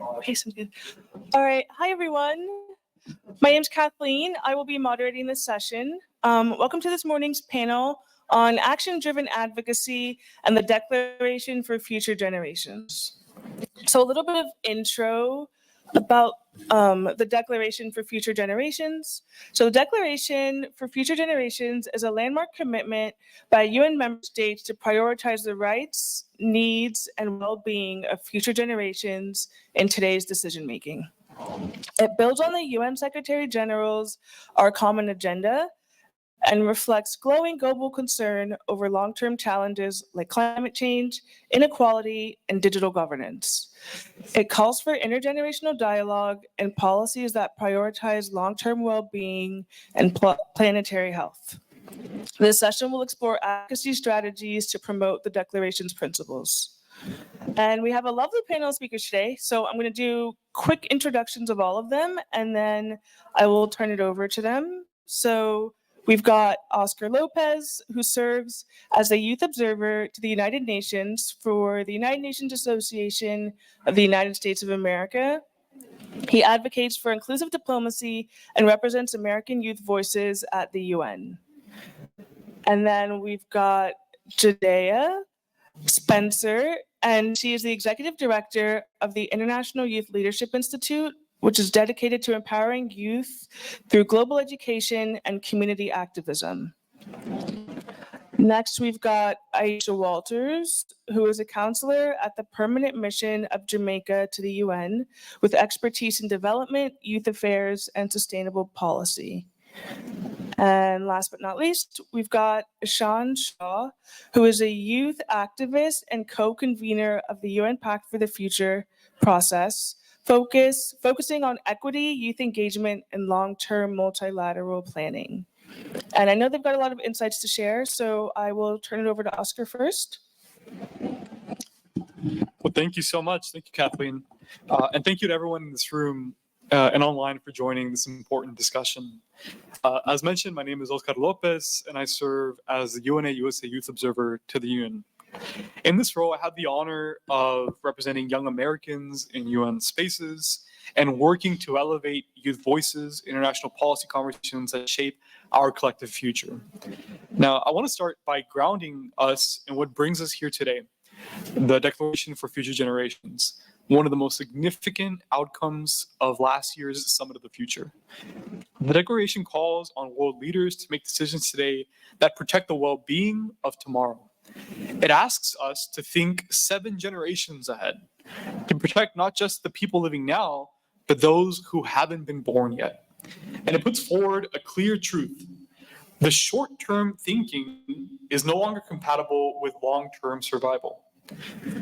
Okay, sounds good. All right. Hi, everyone. My name's Kathleen. I will be moderating this session. Welcome to this morning's panel on action-driven advocacy and the Declaration for Future Generations. So a little bit of intro about the Declaration for Future Generations. So the Declaration for Future Generations is a landmark commitment by UN member states to prioritize the rights, needs, and well-being of future generations in today's decision-making. It builds on the UN Secretary General's Our Common Agenda and reflects growing global concern over long-term challenges like climate change, inequality, and digital governance. It calls for intergenerational dialogue and policies that prioritize long-term well-being and planetary health. This session will explore advocacy strategies to promote the Declaration's principles. And we have a lovely panel of speakers today, so I'm going to do quick introductions of all of them, and then I will turn it over to them. So we've got Oscar Lopez, who serves as a youth observer to the United Nations for the United Nations Association of the United States of America. He advocates for inclusive diplomacy and represents American youth voices at the UN. And then we've got Jadayah Spencer, and she is the executive director of the International Youth Leadership Institute, which is dedicated to empowering youth through global education and community activism. Next, we've got Aisha Walters, who is a counselor at the Permanent Mission of Jamaica to the UN with expertise in development, youth affairs, and sustainable policy. And last but not least, we've got Ishan Shah, who is a youth activist and co-convener of the UN Pact for the Future process, focusing on equity, youth engagement, and long-term multilateral planning. And I know they've got a lot of insights to share, so I will turn it over to Oscar first. Well, thank you so much. Thank you, Kathleen. And thank you to everyone in this room and online for joining this important discussion. As mentioned, my name is Oscar Lopez, and I serve as the UNA USA Youth Observer to the UN. In this role, I have the honor of representing young Americans in UN spaces and working to elevate youth voices, international policy conversations that shape our collective future. Now, I want to start by grounding us in what brings us here today, the Declaration for Future Generations, one of the most significant outcomes of last year's Summit of the Future. The Declaration calls on world leaders to make decisions today that protect the well-being of tomorrow. It asks us to think 7 generations ahead, to protect not just the people living now, but those who haven't been born yet. And it puts forward a clear truth. The short-term thinking is no longer compatible with long-term survival.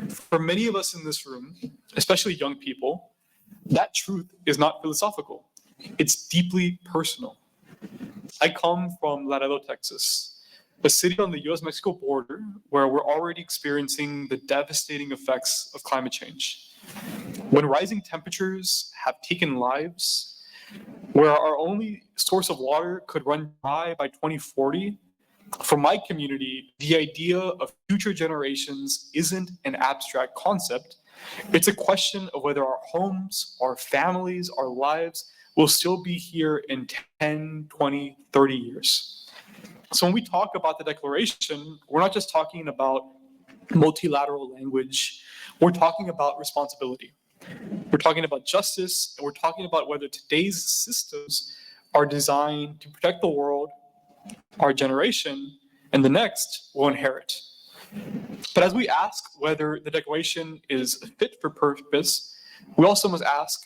For many of us in this room, especially young people, that truth is not philosophical. It's deeply personal. I come from Laredo, Texas, a city on the US-Mexico border where we're already experiencing the devastating effects of climate change. When rising temperatures have taken lives, where our only source of water could run dry by 2040, for my community, the idea of future generations isn't an abstract concept. It's a question of whether our homes, our families, our lives will still be here in 10, 20, 30 years. So when we talk about the Declaration, we're not just talking about multilateral language. We're talking about responsibility. We're talking about justice, and we're talking about whether today's systems are designed to protect the world, our generation, and the next will inherit. But as we ask whether the Declaration is fit for purpose, we also must ask,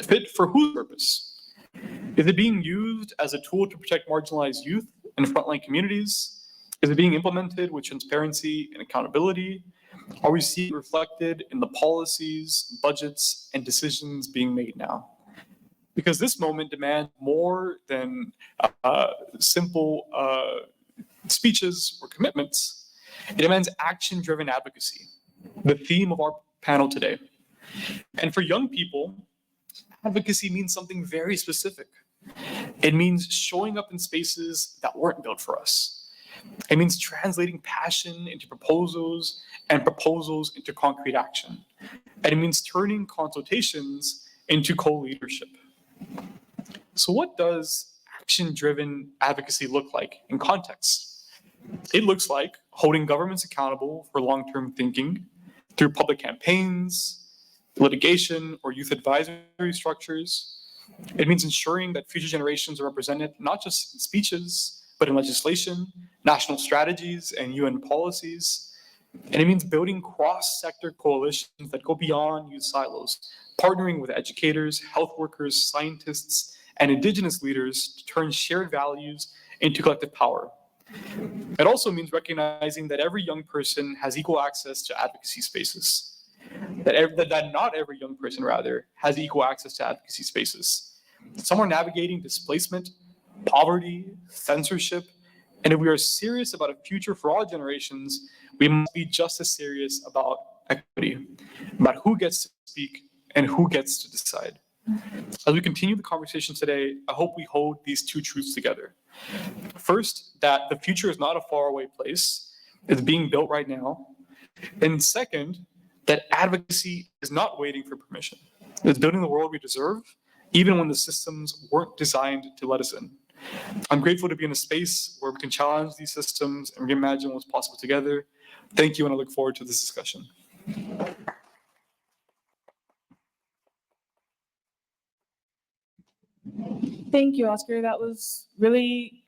fit for whose purpose? Is it being used as a tool to protect marginalized youth and frontline communities? Is it being implemented with transparency and accountability? Are we seeing it reflected in the policies, budgets, and decisions being made now? Because this moment demands more than simple speeches or commitments. It demands action-driven advocacy, the theme of our panel today. And for young people, advocacy means something very specific. It means showing up in spaces that weren't built for us. It means translating passion into proposals and proposals into concrete action. and it means turning consultations into co-leadership. So what does action-driven advocacy look like in context? It looks like holding governments accountable for long-term thinking through public campaigns, litigation, or youth advisory structures. It means ensuring that future generations are represented not just in speeches, but in legislation, national strategies, and UN policies. And it means building cross-sector coalitions that go beyond youth silos, partnering with educators, health workers, scientists, and indigenous leaders to turn shared values into collective power. It also means recognizing that every young person has equal access to advocacy spaces. That not every young person, rather, has equal access to advocacy spaces. Some are navigating displacement, poverty, censorship, and if we are serious about a future for all generations, we must be just as serious about equity, about who gets to speak and who gets to decide. As we continue the conversation today, I hope we hold these two truths together. First, that the future is not a faraway place, it's being built right now. And second, that advocacy is not waiting for permission. It's building the world we deserve, even when the systems weren't designed to let us in. I'm grateful to be in a space where we can challenge these systems and reimagine what's possible together. Thank you, and I look forward to this discussion. Thank you, Oscar. That was really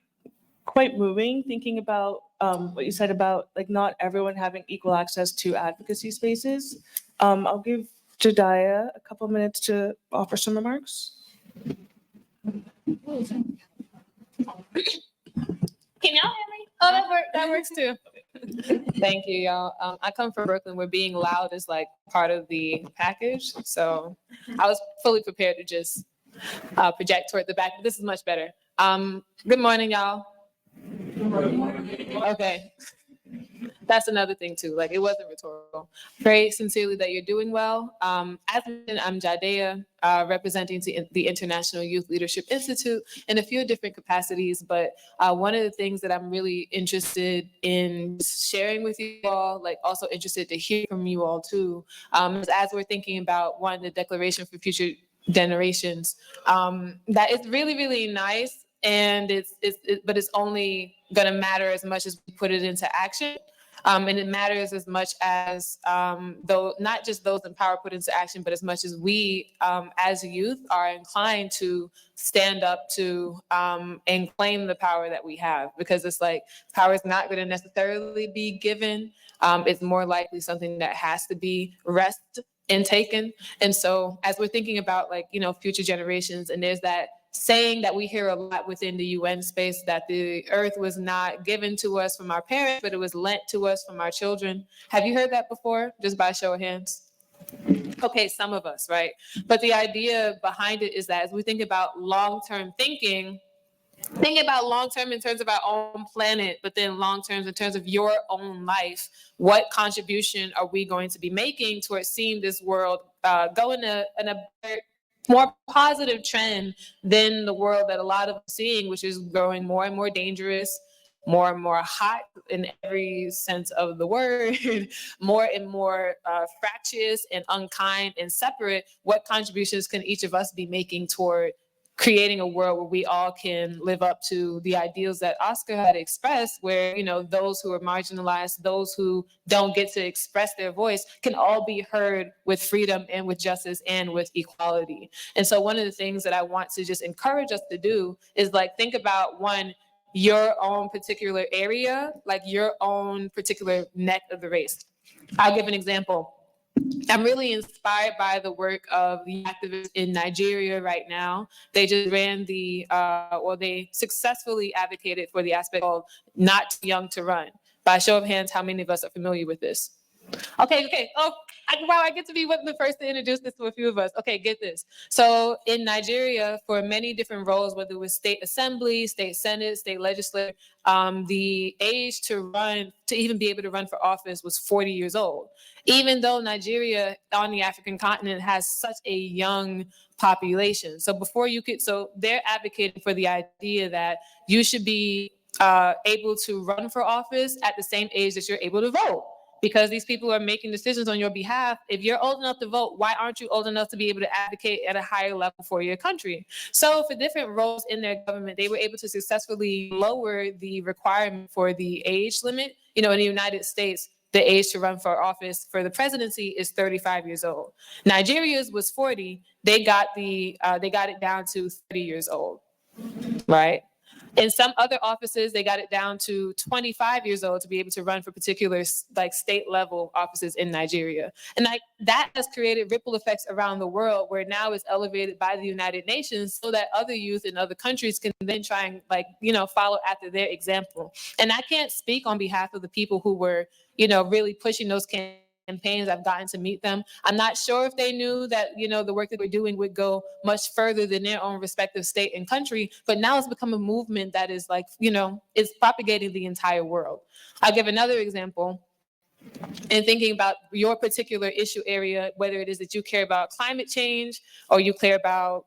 quite moving, thinking about what you said about like not everyone having equal access to advocacy spaces. I'll give Jadayah a couple minutes to offer some remarks. Can y'all hear me? Oh, that works too. Thank you, y'all. I come from Brooklyn where being loud is like part of the package. So I was fully prepared to just project toward the back, but this is much better. Good morning, y'all. Okay. That's another thing too. Like it wasn't rhetorical. Pray sincerely that you're doing well. As mentioned, I'm Jadayah, representing the International Youth Leadership Institute in a few different capacities. But one of the things that I'm really interested in sharing with you all, like also interested to hear from you all too, is as we're thinking about the Declaration for Future Generations, that it's really, really nice, and but it's only going to matter as much as we put it into action. And it matters as much as though not just those in power put into action, but as much as we as youth are inclined to stand up to and claim the power that we have, because it's like power is not going to necessarily be given. It's more likely something that has to be wrested and taken. And so as we're thinking about future generations, and there's that saying that we hear a lot within the UN space, that the earth was not given to us from our parents, but it was lent to us from our children. Have you heard that before? Just by a show of hands. Okay, some of us, right? But the idea behind it is that as we think about long-term thinking, think about long-term in terms of our own planet, but then long-term in terms of your own life. What contribution are we going to be making towards seeing this world go in a more positive trend than the world that a lot of us are seeing, which is growing more and more dangerous, more and more hot in every sense of the word, more and more fractious and unkind and separate? What contributions can each of us be making toward creating a world where we all can live up to the ideals that Oscar had expressed, where, those who are marginalized, those who don't get to express their voice, can all be heard with freedom and with justice and with equality. And so one of the things that I want to just encourage us to do is think about your own particular area, like your own particular neck of the race. I'll give an example. I'm really inspired by the work of the activists in Nigeria right now. They just ran they successfully advocated for the aspect of not too young to run. By show of hands, how many of us are familiar with this? Okay. Oh, I get to be the first to introduce this to a few of us. Okay, get this. So in Nigeria, for many different roles, whether it was state assembly, state senate, state legislature, the age to even be able to run for office was 40 years old. Even though Nigeria on the African continent has such a young population. So they're advocating for the idea that you should be able to run for office at the same age that you're able to vote. because these people are making decisions on your behalf. If you're old enough to vote, why aren't you old enough to be able to advocate at a higher level for your country? So for different roles in their government, they were able to successfully lower the requirement for the age limit. In the United States, the age to run for office for the presidency is 35 years old. Nigeria's was 40. They got it down to 30 years old, right? In some other offices, they got it down to 25 years old to be able to run for particular state level offices in Nigeria. And that has created ripple effects around the world, where now it's elevated by the United Nations so that other youth in other countries can then try and follow after their example. And I can't speak on behalf of the people who were, really pushing those campaigns. I've gotten to meet them. I'm not sure if they knew that, the work that we're doing would go much further than their own respective state and country. But now it's become a movement that is is propagating the entire world. I'll give another example. And thinking about your particular issue area, whether it is that you care about climate change, or you care about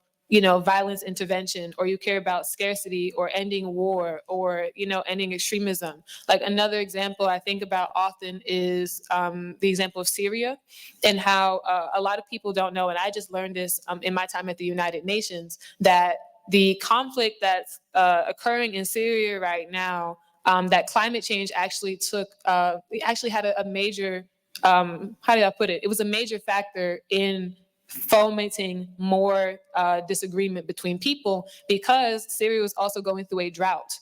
violence intervention, or you care about scarcity or ending war, or ending extremism. Like, another example I think about often is the example of Syria, and how a lot of people don't know, and I just learned this in my time at the United Nations, that the conflict that's occurring in Syria right now, that climate change actually had a major, how did I put it? It was a major factor in fomenting more disagreement between people, because Syria was also going through a drought.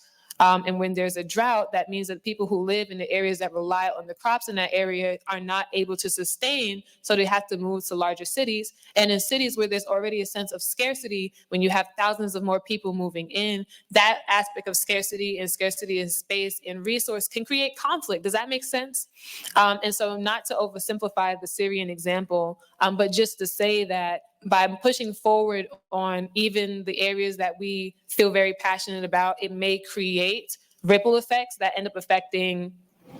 And when there's a drought, that means that people who live in the areas that rely on the crops in that area are not able to sustain, so they have to move to larger cities. And in cities where there's already a sense of scarcity, when you have thousands of more people moving in, that aspect of scarcity in space and resource can create conflict. Does that make sense? And so, not to oversimplify the Syrian example, but just to say that by pushing forward on even the areas that we feel very passionate about, it may create ripple effects that end up affecting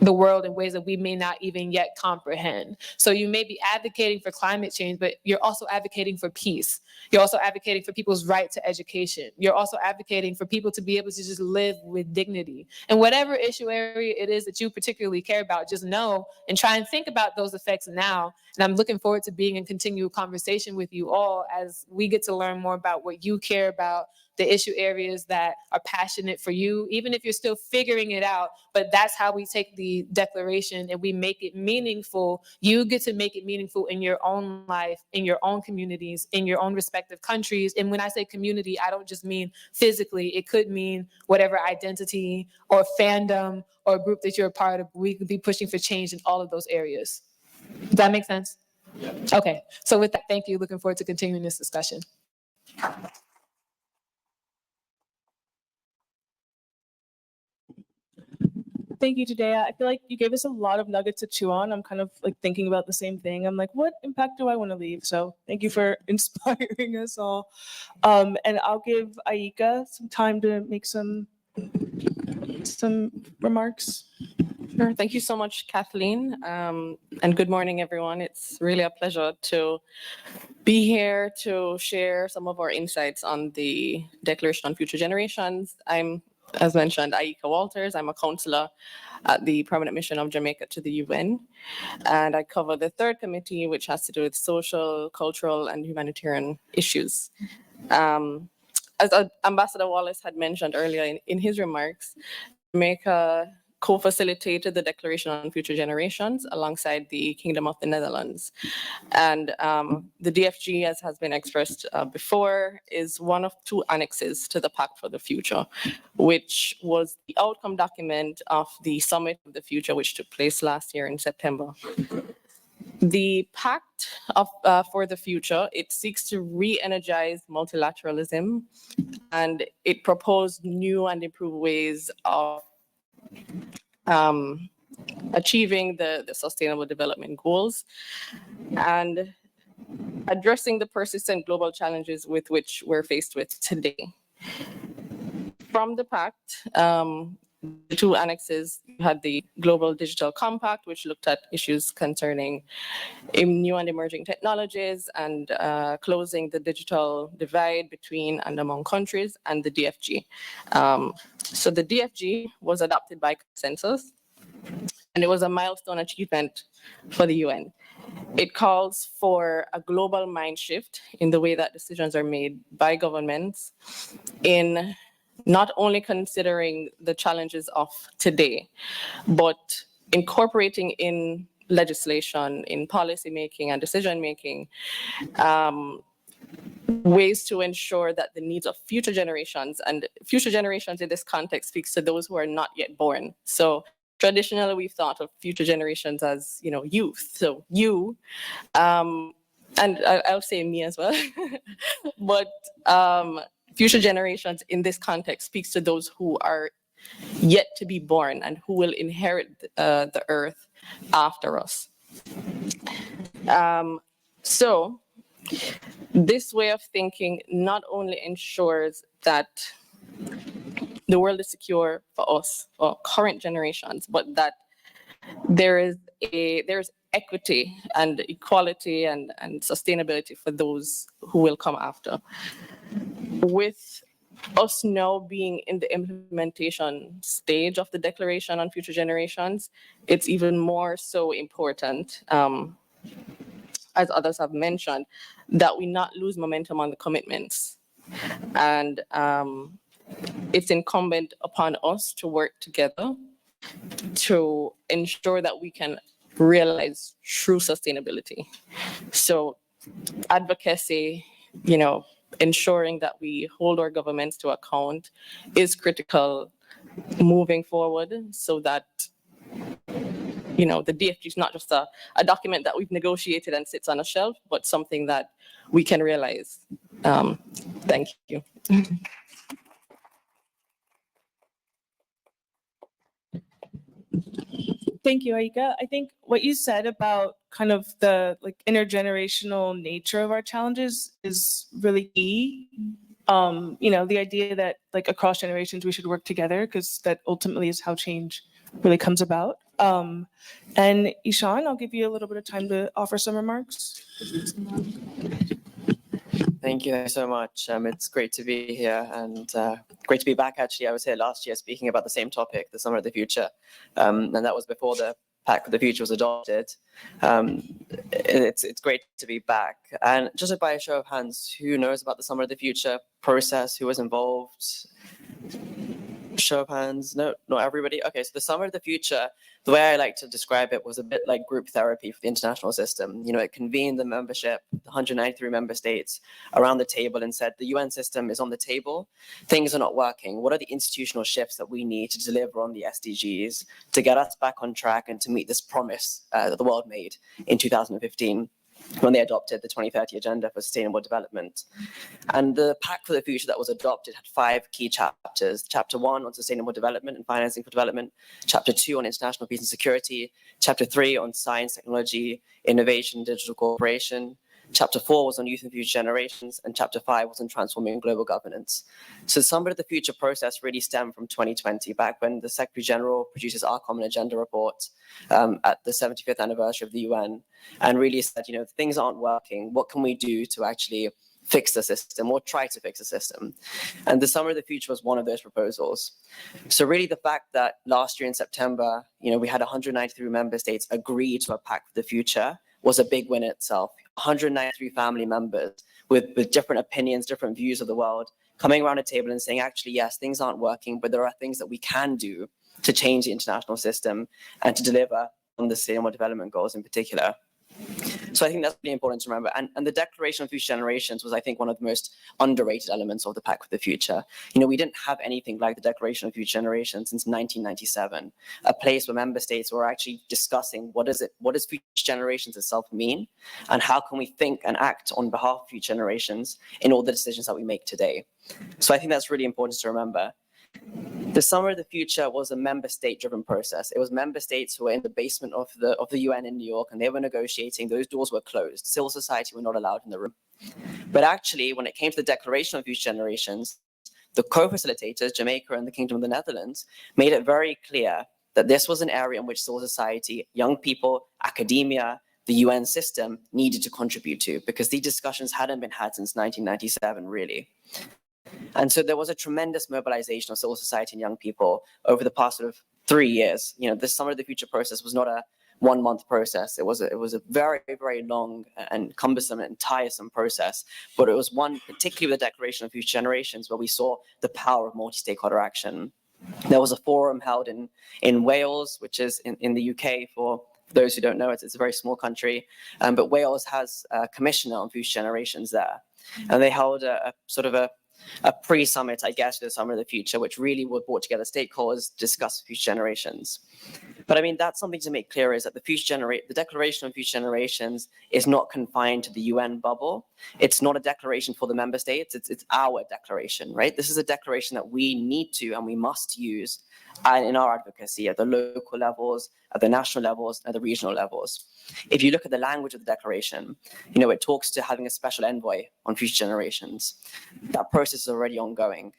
the world in ways that we may not even yet comprehend. So you may be advocating for climate change, but you're also advocating for peace. You're also advocating for people's right to education. You're also advocating for people to be able to just live with dignity. And whatever issue area it is that you particularly care about, just know and try and think about those effects now. And I'm looking forward to being in continual conversation with you all as we get to learn more about what you care about, the issue areas that are passionate for you, even if you're still figuring it out. But that's how we take the declaration and we make it meaningful. You get to make it meaningful in your own life, in your own communities, in your own respective countries. And when I say community, I don't just mean physically. It could mean whatever identity or fandom or group that you're a part of. We could be pushing for change in all of those areas. Does that make sense? Yeah. Okay. So with that, thank you. Looking forward to continuing this discussion. Thank you, Jadayah. I feel like you gave us a lot of nuggets to chew on. I'm kind of thinking about the same thing. I'm like, what impact do I want to leave? So thank you for inspiring us all. And I'll give Aika some time to make some remarks. Sure. Thank you so much, Kathleen. And good morning, everyone. It's really a pleasure to be here to share some of our insights on the Declaration on Future Generations. I'm, as mentioned, Aika Walters. I'm a counselor at the Permanent Mission of Jamaica to the UN. And I cover the third committee, which has to do with social, cultural, and humanitarian issues. As Ambassador Wallace had mentioned earlier in his remarks, Jamaica co-facilitated the Declaration on Future Generations alongside the Kingdom of the Netherlands. And the DFG, as has been expressed before, is one of two annexes to the Pact for the Future, which was the outcome document of the Summit of the Future, which took place last year in September. The Pact for the Future, it seeks to re-energize multilateralism, and it proposed new and improved ways of achieving the Sustainable Development Goals and addressing the persistent global challenges with which we're faced with today. From the Pact, the two annexes had the Global Digital Compact, which looked at issues concerning new and emerging technologies and closing the digital divide between and among countries, and the DFG. So the DFG was adopted by consensus. and it was a milestone achievement for the UN. It calls for a global mind shift in the way that decisions are made by governments in not only considering the challenges of today, but incorporating in legislation, in policy making and decision making, ways to ensure that the needs of future generations, and future generations in this context speaks to those who are not yet born. So traditionally, we've thought of future generations as, youth. So you, and I'll say me as well, but future generations in this context speaks to those who are yet to be born and who will inherit the earth after us. So this way of thinking not only ensures that the world is secure for us, for current generations, but that there's equity and equality and sustainability for those who will come after. With us now being in the implementation stage of the Declaration on Future Generations, it's even more so important, as others have mentioned, that we not lose momentum on the commitments. And it's incumbent upon us to work together to ensure that we can realize true sustainability. So advocacy, ensuring that we hold our governments to account is critical moving forward, so that the DFG is not just a document that we've negotiated and sits on a shelf, but something that we can realize. Thank you. Thank you, Aika. I think what you said about kind of the intergenerational nature of our challenges is really key. The idea that across generations we should work together, because that ultimately is how change really comes about. And Ishan, I'll give you a little bit of time to offer some remarks. Thank you so much. It's great to be here, and great to be back. Actually, I was here last year speaking about the same topic, the Summer of the Future, and that was before the Pact for the Future was adopted. It's great to be back. And just by a show of hands, who knows about the Summer of the Future process? Who was involved? Show of hands. No, not everybody. Okay, so the Summer of the Future, the way I like to describe it, was a bit like group therapy for the international system. It convened the membership, the 193 member states, around the table and said, the UN system is on the table. Things are not working. What are the institutional shifts that we need to deliver on the SDGs to get us back on track and to meet this promise that the world made in 2015? When they adopted the 2030 Agenda for Sustainable Development. And the Pact for the Future that was adopted had 5 key chapters. Chapter 1 on sustainable development and financing for development. Chapter 2 on international peace and security. Chapter 3 on science, technology, innovation, digital cooperation. Chapter 4 was on youth and future generations, and Chapter 5 was on transforming global governance. So the Summer of the Future process really stemmed from 2020, back when the Secretary General produces our Common Agenda report at the 75th anniversary of the UN, and really said, things aren't working. What can we do to actually fix the system or try to fix the system? And the Summer of the Future was one of those proposals. So really the fact that last year in September, we had 193 member states agree to a Pact for the Future was a big win in itself. 193 family members with different opinions, different views of the world, coming around a table and saying, actually, yes, things aren't working, but there are things that we can do to change the international system and to deliver on the Sustainable Development Goals in particular. So I think that's really important to remember. And the Declaration on Future Generations was, I think, one of the most underrated elements of the Pact for the Future. We didn't have anything like the Declaration on Future Generations since 1997, a place where member states were actually discussing what does future generations itself mean, and how can we think and act on behalf of future generations in all the decisions that we make today. So I think that's really important to remember. The Summer of the Future was a member state-driven process. It was member states who were in the basement of the UN in New York, and they were negotiating. Those doors were closed. Civil society were not allowed in the room. But actually, when it came to the Declaration on Future Generations, the co-facilitators, Jamaica and the Kingdom of the Netherlands, made it very clear that this was an area in which civil society, young people, academia, the UN system needed to contribute to, because these discussions hadn't been had since 1997, really. And so there was a tremendous mobilization of civil society and young people over the past 3 years. The Summer of the Future process was not a 1-month process. It was a very, very long and cumbersome and tiresome process. But it was one, particularly with the Declaration of Future Generations, where we saw the power of multi-stakeholder action. There was a forum held in Wales, which is in the UK. For those who don't know, it's a very small country. But Wales has a commissioner on future generations there. And they held a sort of a pre-summit, I guess, for the Summer of the Future, which really brought together stakeholders to discuss future generations. But I mean, that's something to make clear, is that the Declaration of Future Generations is not confined to the UN bubble. It's not a declaration for the member states. It's our declaration, right? This is a declaration that we need to and we must use in our advocacy at the local levels, at the national levels, at the regional levels. If you look at the language of the declaration, it talks to having a special envoy on future generations. That process is already ongoing.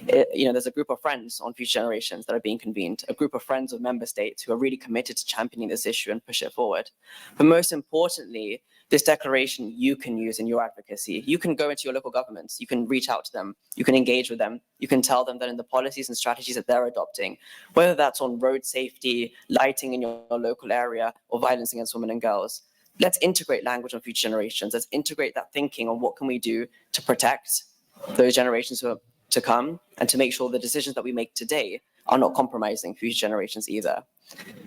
There's a group of friends on future generations that are being convened, a group of friends of member states who are really committed to championing this issue and push it forward. But most importantly, this declaration you can use in your advocacy. You can go into your local governments, you can reach out to them, you can engage with them, you can tell them that in the policies and strategies that they're adopting, whether that's on road safety, lighting in your local area, or violence against women and girls, let's integrate language on future generations. Let's integrate that thinking on what can we do to protect those generations who are to come, and to make sure the decisions that we make today are not compromising future generations either.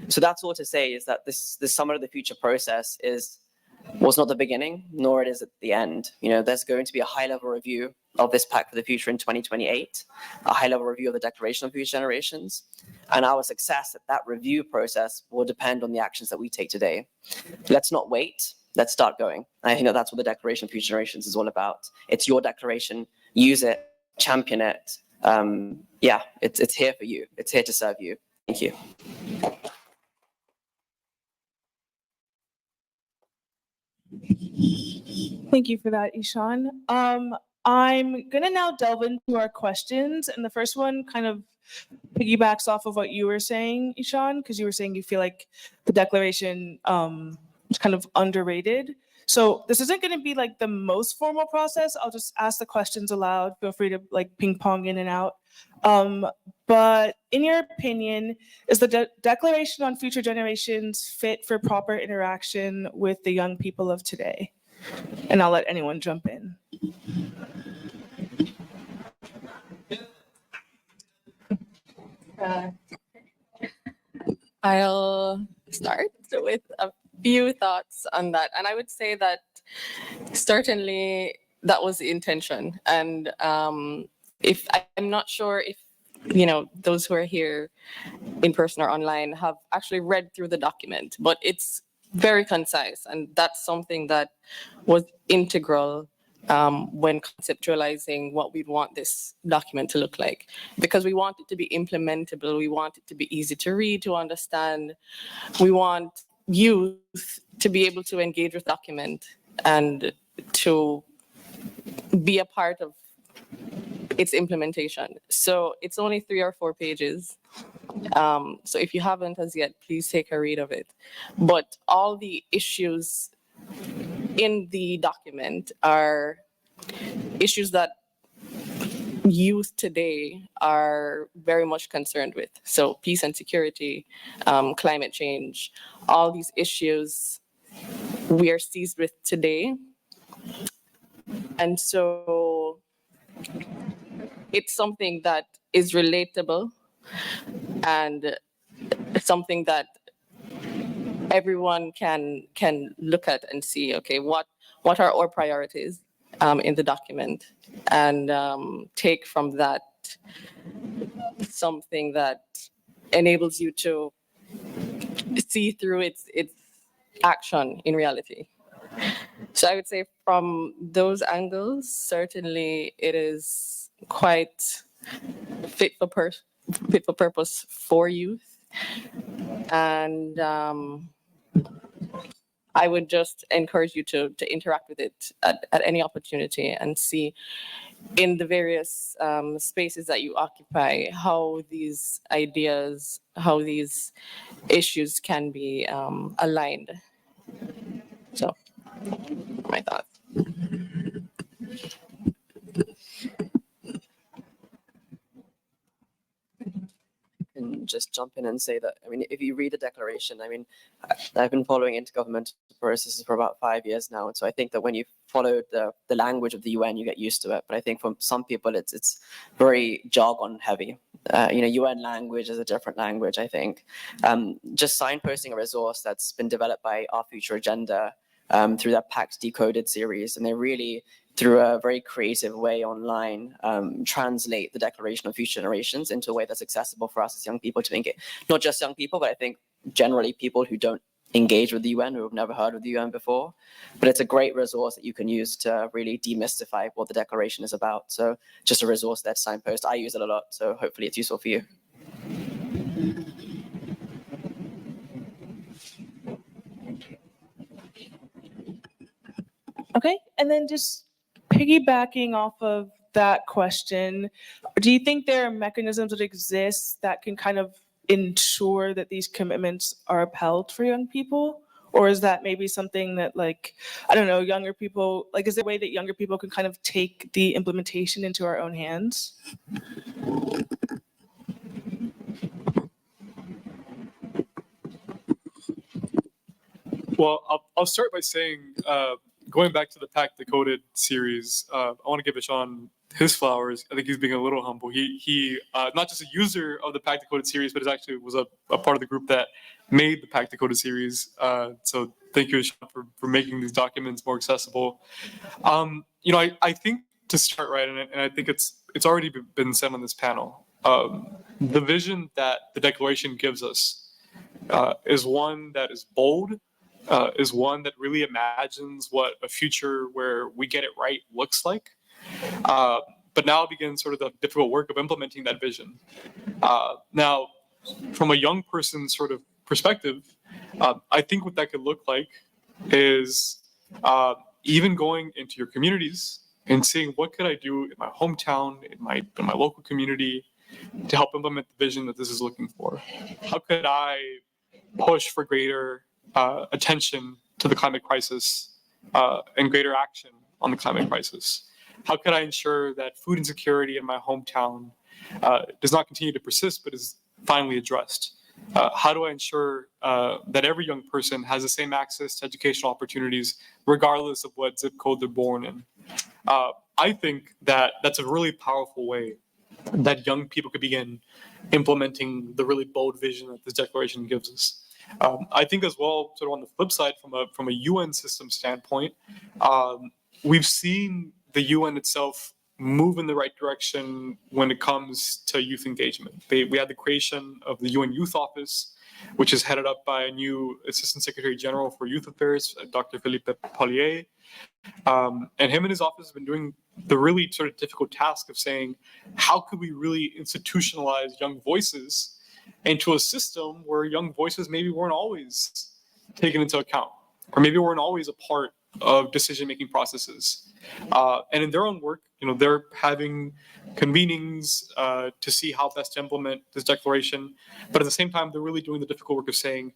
So that's all to say, is that this Summer of the Future process was not the beginning, nor it is at the end. There's going to be a high-level review of this Pact for the Future in 2028, a high-level review of the Declaration of Future Generations, and our success at that review process will depend on the actions that we take today. Let's not wait. Let's start going. And I think that's what the Declaration of Future Generations is all about. It's your declaration. Use it. Champion it. It's here for you. It's here to serve you. Thank you. Thank you for that, Ishan. I'm gonna now delve into our questions, and the first one kind of piggybacks off of what you were saying, Ishan, because you were saying you feel like the declaration is kind of underrated. So this isn't going to be like the most formal process. I'll just ask the questions aloud. Feel free to ping pong in and out. But in your opinion, is the Declaration on Future Generations fit for proper interaction with the young people of today? And I'll let anyone jump in. I'll start with a few thoughts on that. And I would say that certainly that was the intention. And if I'm not sure if, those who are here in person or online have actually read through the document, but it's very concise. And that's something that was integral when conceptualizing what we want this document to look like, because we want it to be implementable. We want it to be easy to read, to understand. We want youth to be able to engage with document and to be a part of its implementation. So it's only 3 or 4 pages. So if you haven't as yet, please take a read of it. But all the issues in the document are issues that youth today are very much concerned with. So peace and security, climate change, all these issues we are seized with today. And so it's something that is relatable and something that everyone can look at and see, okay, what are our priorities in the document, and take from that something that enables you to see through its action in reality. So I would say from those angles, certainly it is quite fit for purpose for youth. And I would just encourage you to interact with it at any opportunity and see in the various spaces that you occupy how these ideas, how these issues can be aligned. So, my thoughts. And just jump in and say that, I mean, if you read the declaration, I mean, I've been following intergovernmental processes for about 5 years now. And so I think that when you follow the language of the UN, you get used to it. But I think for some people, it's very jargon heavy. UN language is a different language, I think. Just signposting a resource that's been developed by Our Future Agenda through that Pact Decoded series. And they really, through a very creative way online, translate the Declaration of Future Generations into a way that's accessible for us as young people to engage. Not just young people, but I think generally people who don't engage with the UN, who have never heard of the UN before. But it's a great resource that you can use to really demystify what the Declaration is about. So just a resource that's signpost. I use it a lot, so hopefully it's useful for you. Okay, and then just piggybacking off of that question, do you think there are mechanisms that exist that can kind of ensure that these commitments are upheld for young people? Or is that maybe something that, like, I don't know, younger people, like, is there a way that younger people can kind of take the implementation into our own hands? Well, I'll start by saying, going back to the Pact Decoded series, I want to give Ishan his flowers. I think he's being a little humble. He not just a user of the Pact Decoded series, but actually was a part of the group that made the Pact Decoded series. So thank you, Ishan, for making these documents more accessible. I think to start, right, and I think it's already been said on this panel, the vision that the Declaration gives us is one that is bold, is one that really imagines what a future where we get it right looks like. But now begins sort of the difficult work of implementing that vision. Now, from a young person's sort of perspective, I think what that could look like is even going into your communities and seeing what could I do in my hometown, in my local community, to help implement the vision that this is looking for. How could I push for greater attention to the climate crisis and greater action on the climate crisis? How could I ensure that food insecurity in my hometown does not continue to persist, but is finally addressed? How do I ensure that every young person has the same access to educational opportunities, regardless of what zip code they're born in? I think that that's a really powerful way that young people could begin implementing the really bold vision that this declaration gives us. I think as well, sort of on the flip side, from a UN system standpoint, we've seen the UN itself move in the right direction when it comes to youth engagement. We had the creation of the UN Youth Office, which is headed up by a new Assistant Secretary General for Youth Affairs, Dr. Philippe Paulier. And him and his office have been doing the really sort of difficult task of saying, how could we really institutionalize young voices into a system where young voices maybe weren't always taken into account, or maybe weren't always a part of decision-making processes. And in their own work, they're having convenings to see how best to implement this declaration. But at the same time, they're really doing the difficult work of saying,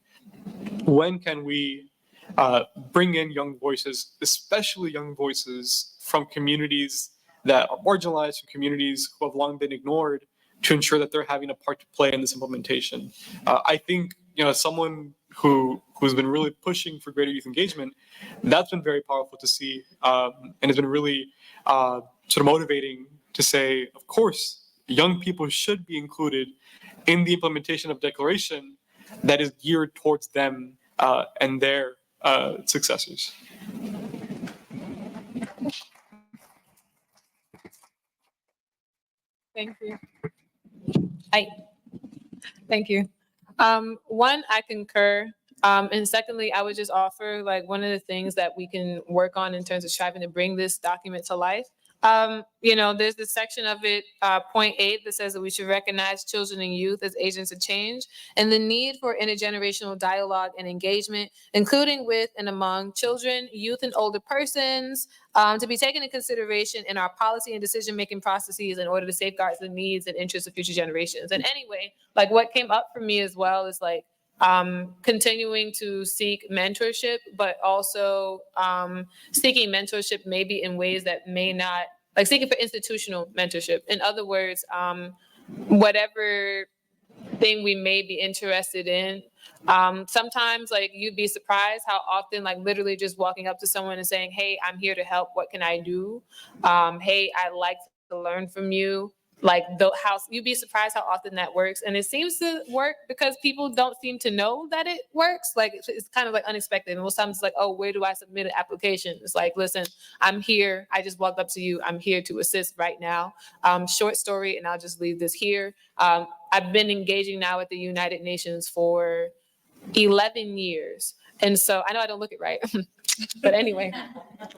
when can we bring in young voices, especially young voices from communities that are marginalized, from communities who have long been ignored, to ensure that they're having a part to play in this implementation. I think, someone who's been really pushing for greater youth engagement, that's been very powerful to see, and has been really sort of motivating to say, of course, young people should be included in the implementation of declaration that is geared towards them and their successors. Thank you. Thank you. One, I concur. And secondly, I would just offer, like, one of the things that we can work on in terms of striving to bring this document to life. There's this section of it, point 8, that says that we should recognize children and youth as agents of change, and the need for intergenerational dialogue and engagement, including with and among children, youth, and older persons, to be taken into consideration in our policy and decision-making processes in order to safeguard the needs and interests of future generations. And anyway, like, what came up for me as well is, like, continuing to seek mentorship, but also seeking mentorship maybe in ways that may not, like, seeking for institutional mentorship. In other words, whatever thing we may be interested in. Sometimes like you'd be surprised how often like literally just walking up to someone and saying, hey, I'm here to help. What can I do? Hey, I'd like to learn from you. Like the house, you'd be surprised how often that works. And it seems to work because people don't seem to know that it works. Like it's kind of like unexpected. And most times it's like, oh, where do I submit an application? It's like, listen, I'm here. I just walked up to you. I'm here to assist right now. Short story, and I'll just leave this here. I've been engaging now at the United Nations for 11 years. And so I know I don't look it right, but anyway,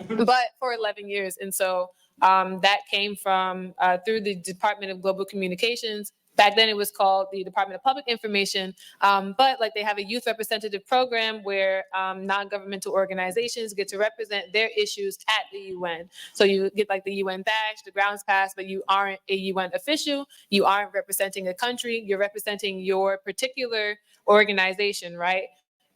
but for 11 years. And so that came from through the Department of Global Communications. Back then it was called the Department of Public Information, but like they have a youth representative program where non-governmental organizations get to represent their issues at the UN. So you get like the UN badge, the grounds pass, but you aren't a UN official. You aren't representing a country. You're representing your particular organization, right?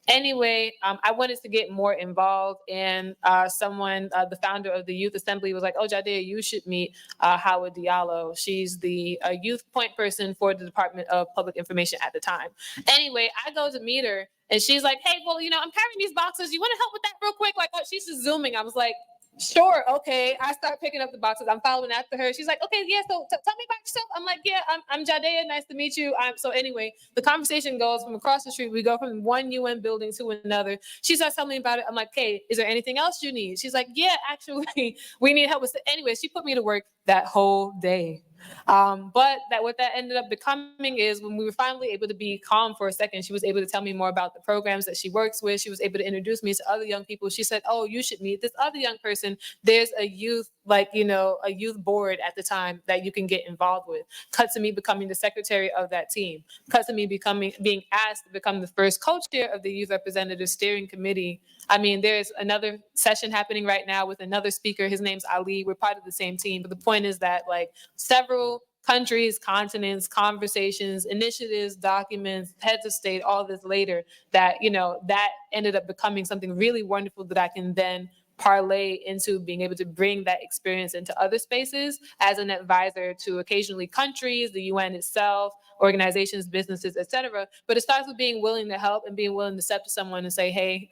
Anyway, I wanted to get more involved, and the founder of the Youth Assembly was like, oh, Jadayah, you should meet Howard Diallo. She's the youth point person for the Department of Public Information at the time. Anyway, I go to meet her, and she's like, hey, well, I'm carrying these boxes. You want to help with that real quick? Like, oh, she's just Zooming. I was like, sure, okay. I start picking up the boxes. I'm following after her. She's like, okay, yeah, so tell me about yourself. I'm like, yeah, I'm Jadayah. Nice to meet you. So anyway, the conversation goes from across the street. We go from one UN building to another. She starts telling me about it. I'm like, hey, is there anything else you need? She's like, yeah, actually, we need help with. Anyway, she put me to work that whole day. But what that ended up becoming is when we were finally able to be calm for a second, she was able to tell me more about the programs that she works with. She was able to introduce me to other young people. She said, oh, you should meet this other young person. There's a youth, a youth board at the time that you can get involved with. Cut to me becoming the secretary of that team. Cut to me being asked to become the first co-chair of the Youth Representative Steering Committee. I mean, there's another session happening right now with another speaker. His name's Ali. We're part of the same team. But the point is that several countries, continents, conversations, initiatives, documents, heads of state, all this later, that ended up becoming something really wonderful that I can then parlay into being able to bring that experience into other spaces as an advisor to occasionally countries, the UN itself, organizations, businesses, etc. But it starts with being willing to help and being willing to step to someone and say, hey,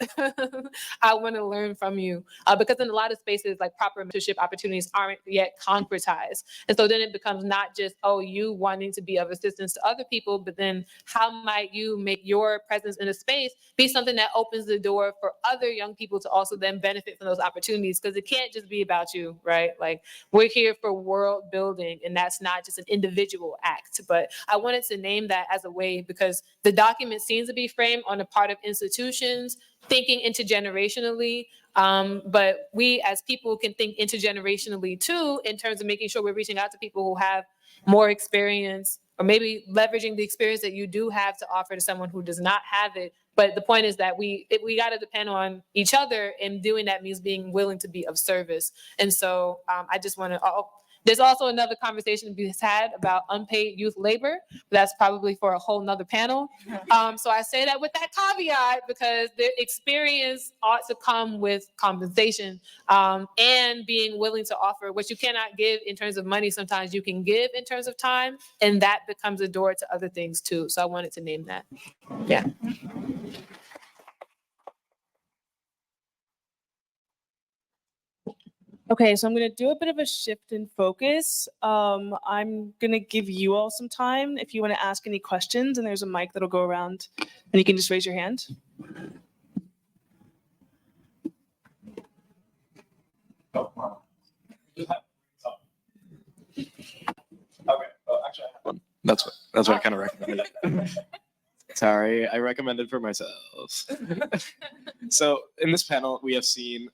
I want to learn from you. Because in a lot of spaces, proper mentorship opportunities aren't yet concretized. And so then it becomes not just, oh, you wanting to be of assistance to other people, but then how might you make your presence in a space be something that opens the door for other young people to also then benefit from those opportunities? Because it can't just be about you, right? We're here for world building, and that's not just an individual act. But I wanted to name that as a way because the document seems to be framed on the part of institutions thinking intergenerationally. But we as people can think intergenerationally too, in terms of making sure we're reaching out to people who have more experience, or maybe leveraging the experience that you do have to offer to someone who does not have it. But the point is that we got to depend on each other, and doing that means being willing to be of service. And so I just want to, there's also another conversation to be had about unpaid youth labor. That's probably for a whole nother panel. So I say that with that caveat because the experience ought to come with compensation, and being willing to offer what you cannot give in terms of money. Sometimes you can give in terms of time, and that becomes a door to other things too. So I wanted to name that. Yeah. Okay, so I'm going to do a bit of a shift in focus. I'm going to give you all some time if you want to ask any questions, and there's a mic that'll go around, and you can just raise your hand. Okay. Well, actually, I have one. That's what I kind of recommended. Sorry, I recommended for myself. So in this panel, we have seen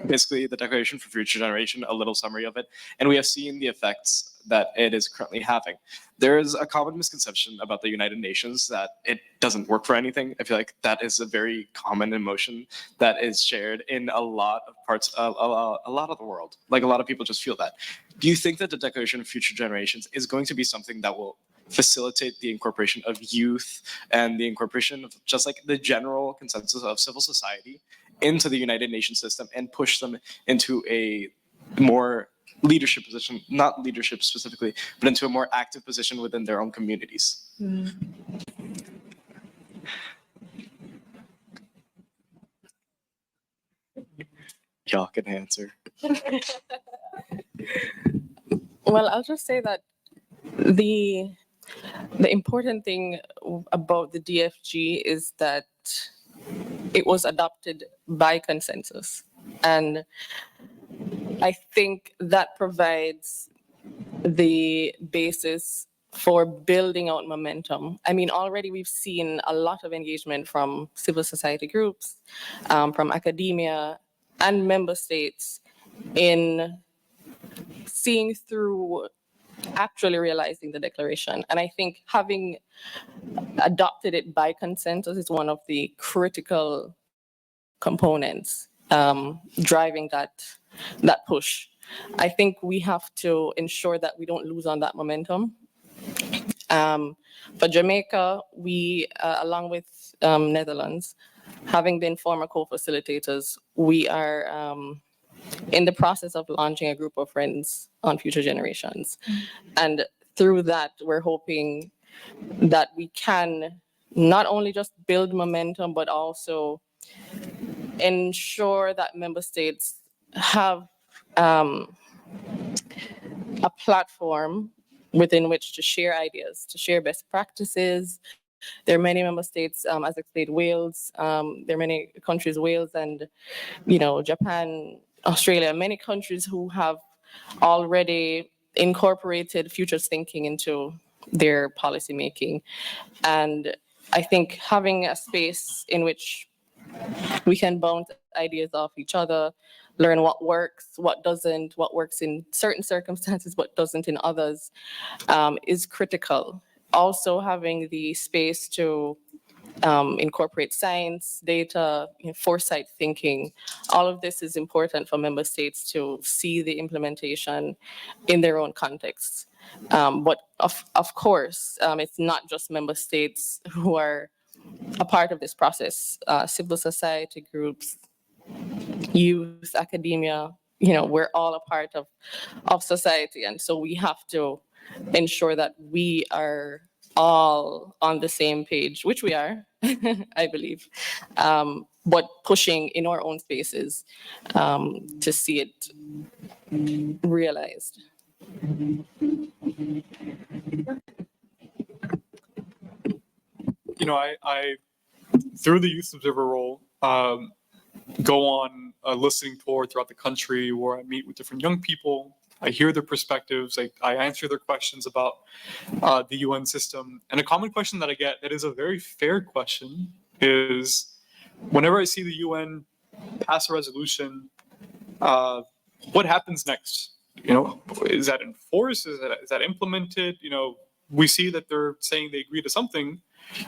basically the Declaration for Future Generation, a little summary of it, and we have seen the effects that it is currently having. There is a common misconception about the United Nations that it doesn't work for anything. I feel like that is a very common emotion that is shared in a lot of parts of a lot of the world. A lot of people just feel that. Do you think that the Declaration of Future Generations is going to be something that will facilitate the incorporation of youth and the incorporation of just the general consensus of civil society into the United Nations system and push them into a more leadership position, not leadership specifically, but into a more active position within their own communities. Y'all can answer. Well, I'll just say that the important thing about the DFG is that it was adopted by consensus. And I think that provides the basis for building out momentum. I mean, already we've seen a lot of engagement from civil society groups, from academia and member states in seeing through actually realizing the declaration. And I think having adopted it by consensus is one of the critical components driving that push. I think we have to ensure that we don't lose on that momentum. For Jamaica, we, along with Netherlands, having been former co-facilitators, we are in the process of launching a group of friends on future generations. And through that, we're hoping that we can not only just build momentum, but also ensure that member states have a platform within which to share ideas, to share best practices. There are many member states, as explained, Wales, there are many countries, Wales and, Japan, Australia, many countries who have already incorporated futures thinking into their policymaking. And I think having a space in which we can bounce ideas off each other, learn what works, what doesn't, what works in certain circumstances, what doesn't in others, is critical. Also having the space to incorporate science, data, foresight thinking. All of this is important for member states to see the implementation in their own contexts. But of course, it's not just member states who are a part of this process. Civil society groups, youth, academia, we're all a part of society. And so we have to ensure that we are all on the same page, which we are, I believe, but pushing in our own spaces to see it realized. I through the youth observer role, go on a listening tour throughout the country where I meet with different young people. I hear their perspectives. I answer their questions about the UN system. And a common question that I get that is a very fair question is, whenever I see the UN pass a resolution, what happens next? Is that enforced? Is that implemented? We see that they're saying they agree to something,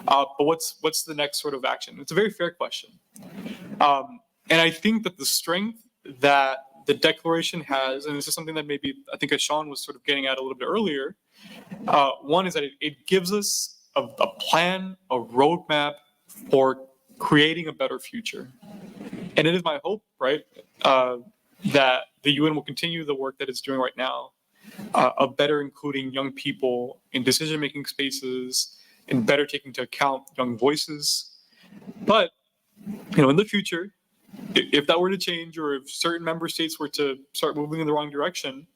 but what's the next sort of action? It's a very fair question. And I think that the strength that the declaration has, and this is something that maybe I think Sean was sort of getting at a little bit earlier, one is that it gives us a plan, a roadmap for creating a better future. And it is my hope, right, that the UN will continue the work that it's doing right now of better including young people in decision-making spaces and better taking into account young voices. But, in the future, if that were to change, or if certain member states were to start moving in the wrong direction,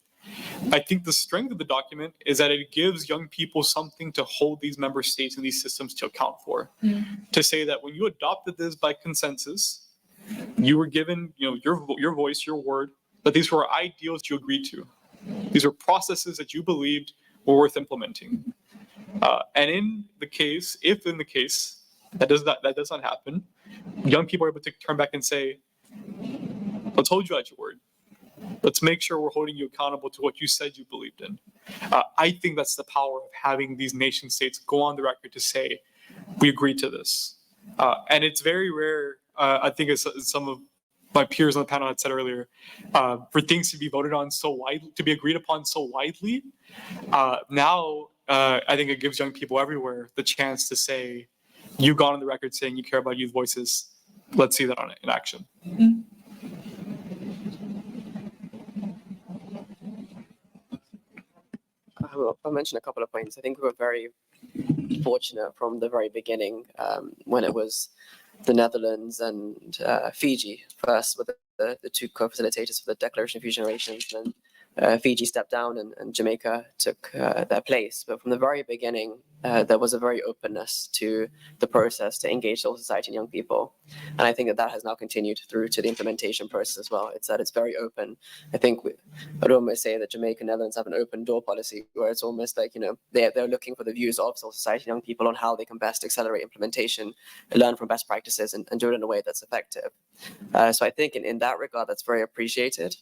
I think the strength of the document is that it gives young people something to hold these member states and these systems to account for. To say that when you adopted this by consensus, you were given, your voice, your word, but these were ideals you agreed to. These were processes that you believed were worth implementing. And if in the case that does not happen, young people are able to turn back and say, let's hold you at your word. Let's make sure we're holding you accountable to what you said you believed in. I think that's the power of having these nation states go on the record to say, we agreed to this. And it's very rare, I think as some of my peers on the panel had said earlier, for things to be voted on so widely, to be agreed upon so widely. Now, I think it gives young people everywhere the chance to say, you've gone on the record saying you care about youth voices. Let's see that in action. I'll mention a couple of points. I think we were very fortunate from the very beginning when it was the Netherlands and Fiji first with the two co-facilitators for the Declaration of Future Generations, and Fiji stepped down and Jamaica took their place. But from the very beginning, there was a very openness to the process to engage civil society and young people. And I think that has now continued through to the implementation process as well. It's very open. I think I'd almost say that Jamaica and Netherlands have an open door policy where it's almost like, they're looking for the views of civil society and young people on how they can best accelerate implementation, learn from best practices, and do it in a way that's effective. So I think in that regard, that's very appreciated.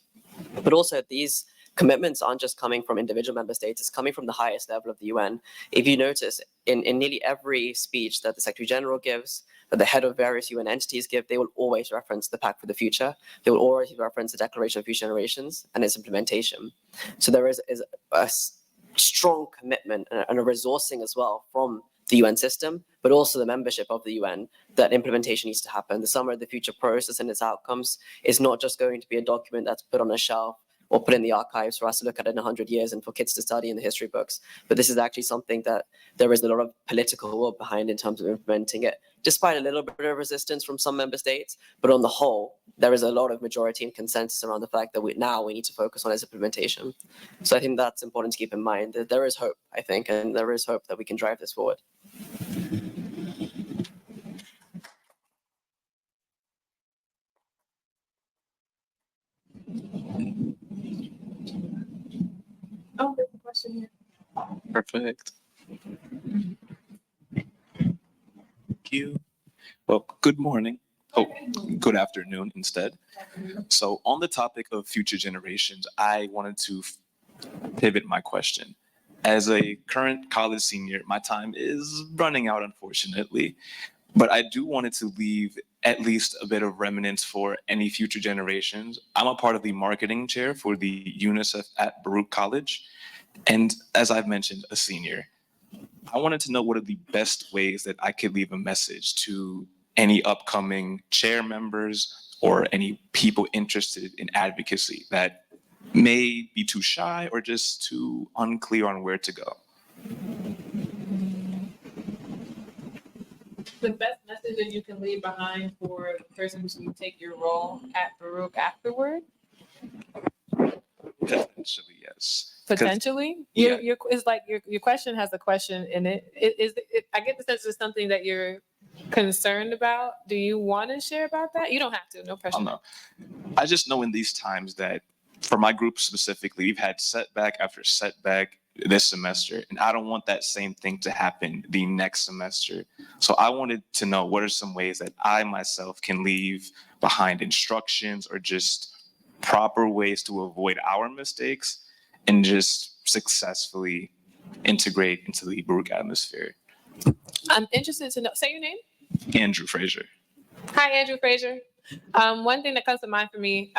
But also these commitments aren't just coming from individual member states, it's coming from the highest level of the UN. If you notice, in nearly every speech that the Secretary General gives, that the head of various UN entities give, they will always reference the Pact for the Future. They will always reference the Declaration of Future Generations and its implementation. So there is a strong commitment and a resourcing as well from the UN system, but also the membership of the UN, that implementation needs to happen. The Summer of the Future process and its outcomes is not just going to be a document that's put on a shelf or put in the archives for us to look at in 100 years and for kids to study in the history books. But this is actually something that there is a lot of political will behind in terms of implementing it, despite a little bit of resistance from some member states. But on the whole, there is a lot of majority and consensus around the fact that we need to focus on its implementation. So I think that's important to keep in mind, that there is hope, I think, and there is hope that we can drive this forward. Oh, there's a question here. Perfect. Thank you. Well, good morning. Oh, good afternoon instead. So on the topic of future generations, I wanted to pivot my question. As a current college senior, my time is running out, unfortunately, but I do wanted to leave at least a bit of remnants for any future generations. I'm a part of the marketing chair for the UNICEF at Baruch College. And as I've mentioned, a senior, I wanted to know what are the best ways that I could leave a message to any upcoming chair members or any people interested in advocacy that may be too shy or just too unclear on where to go. The best message that you can leave behind for the person who's going to take your role at Baruch afterward? Potentially, yes. Potentially? Yeah. It's like your question has a question in it. I get the sense it's something that you're concerned about. Do you want to share about that? You don't have to, no pressure. No. I just know in these times that for my group specifically, we've had setback after setback this semester, and I don't want that same thing to happen the next semester. So I wanted to know what are some ways that I myself can leave behind instructions or just proper ways to avoid our mistakes and just successfully integrate into the Baruch atmosphere. I'm interested to know, say your name. Andrew Fraser. Hi, Andrew Fraser. One thing that comes to mind for me,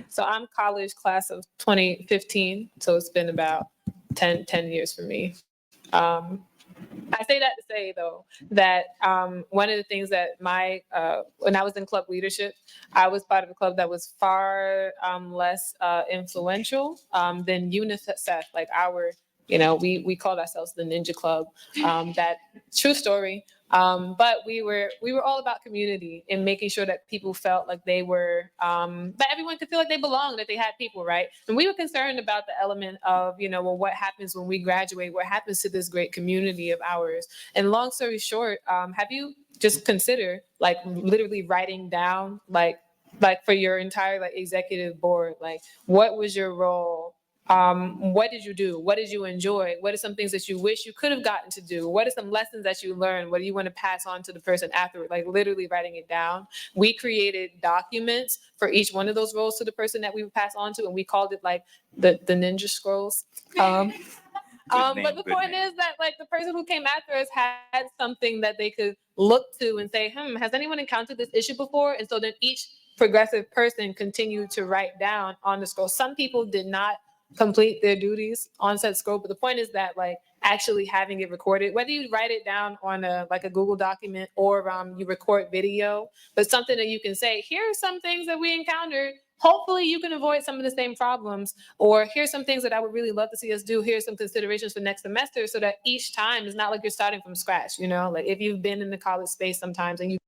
so I'm college class of 2015, so it's been about 10 years for me. I say that to say, though, that one of the things that when I was in club leadership, I was part of a club that was far less influential than UNICEF, like we called ourselves the Ninja Club. That true story. But we were all about community and making sure that people felt like they were, that everyone could feel like they belonged, that they had people, right? And we were concerned about the element of, what happens when we graduate? What happens to this great community of ours? And long story short, have you just considered like literally writing down like for your entire executive board, like what was your role? What did you do? What did you enjoy? What are some things that you wish you could have gotten to do? What are some lessons that you learned? What do you want to pass on to the person afterward? Like literally writing it down. We created documents for each one of those roles to the person that we would pass on to, and we called it like the Ninja Scrolls. But the point is that the person who came after us had something that they could look to and say, has anyone encountered this issue before? And so then each progressive person continued to write down on the scroll. Some people did not complete their duties on said scroll, but the point is that actually having it recorded, whether you write it down on a Google document or you record video, but something that you can say, here are some things that we encountered. Hopefully you can avoid some of the same problems, or here's some things that I would really love to see us do. Here's some considerations for next semester, so that each time it's not like you're starting from scratch, you know, like if you've been in the college space sometimes and you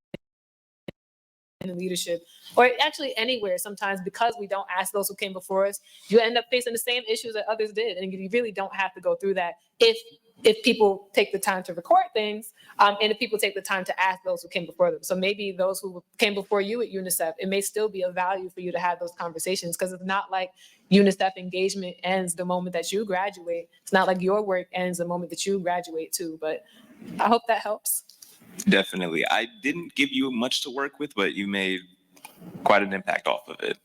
in leadership, or actually anywhere sometimes, because we don't ask those who came before us, you end up facing the same issues that others did. And you really don't have to go through that if people take the time to record things, and if people take the time to ask those who came before them. So maybe those who came before you at UNICEF, it may still be of value for you to have those conversations, because it's not like UNICEF engagement ends the moment that you graduate. It's not like your work ends the moment that you graduate too. But I hope that helps. Definitely. I didn't give you much to work with, but you made quite an impact off of it.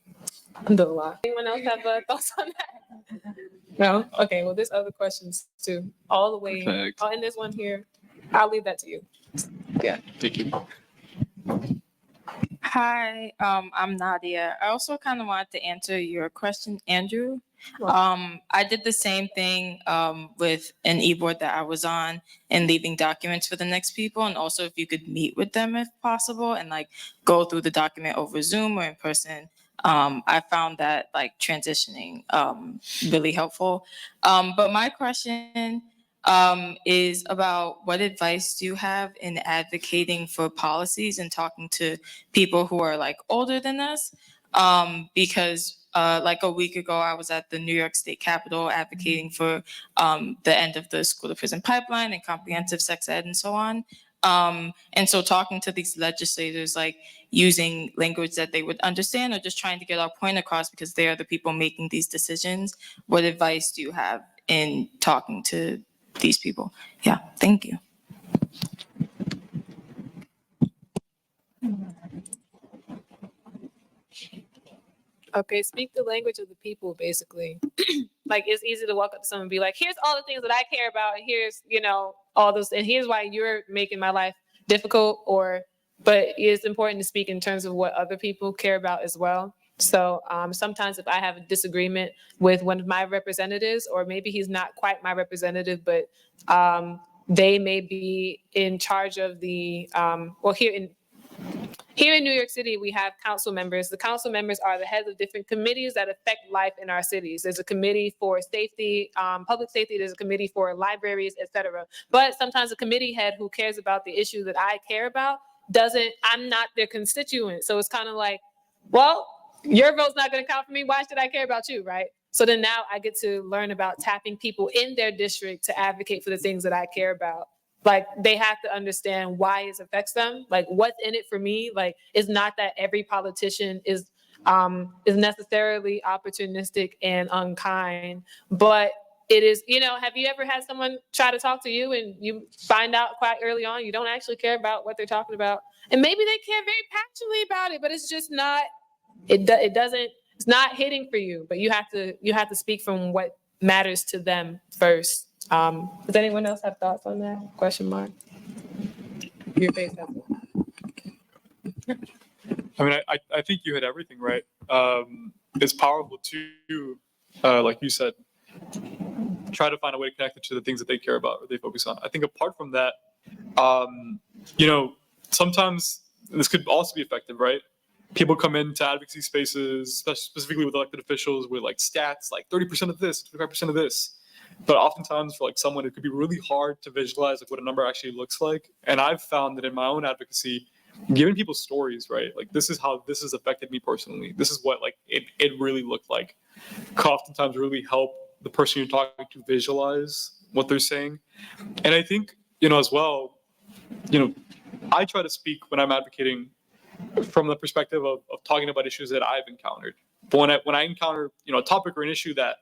Alhamdulillah. Anyone else have thoughts on that? No? Okay, well, there's other questions too, all the way. Perfect. Oh, and there's one here. I'll leave that to you. Yeah. Thank you. Hi, I'm Nadia. I also kind of wanted to answer your question, Andrew. I did the same thing with an e-board that I was on and leaving documents for the next people. And also if you could meet with them if possible and like go through the document over Zoom or in person. I found that like transitioning really helpful. But my question is about what advice do you have in advocating for policies and talking to people who are like older than us? Because like a week ago, I was at the New York State Capitol advocating for the end of the school to prison pipeline and comprehensive sex ed and so on. And so talking to these legislators, like using language that they would understand or just trying to get our point across because they are the people making these decisions. What advice do you have in talking to these people? Yeah, thank you. Okay, speak the language of the people, basically. Like, it's easy to walk up to someone and be like, here's all the things that I care about, and here's, you know, all those, and here's why you're making my life difficult, but it's important to speak in terms of what other people care about as well. So sometimes if I have a disagreement with one of my representatives, or maybe he's not quite my representative, but they may be in charge of the, here in New York City, we have council members. The council members are the heads of different committees that affect life in our cities. There's a committee for safety, public safety. There's a committee for libraries, et cetera. But sometimes a committee head who cares about the issue that I care about I'm not their constituent. So it's kind of like, well, your vote's not going to count for me. Why should I care about you, right? So then now I get to learn about tapping people in their district to advocate for the things that I care about. Like, they have to understand why it affects them. Like, what's in it for me? Like, it's not that every politician is necessarily opportunistic and unkind, but it is, you know, have you ever had someone try to talk to you and you find out quite early on you don't actually care about what they're talking about? And maybe they care very passionately about it, but it's just not, it's not hitting for you. But you have to speak from what matters to them first. Does anyone else have thoughts on that? Question mark. Your face has I mean, I think you hit everything right. It's powerful to, like you said, try to find a way to connect it to the things that they care about or they focus on. I think apart from that, you know, sometimes this could also be effective, right? People come into advocacy spaces, specifically with elected officials, with like stats, like 30% of this, 25% of this. But oftentimes for like someone, it could be really hard to visualize like what a number actually looks like. And I've found that in my own advocacy, giving people stories, right? Like, this is how this has affected me personally. This is what like it really looked like. Can oftentimes really help the person you're talking to visualize what they're saying. And I think, you know, as well, you know, I try to speak when I'm advocating from the perspective of talking about issues that I've encountered. But when I encounter, you know, a topic or an issue that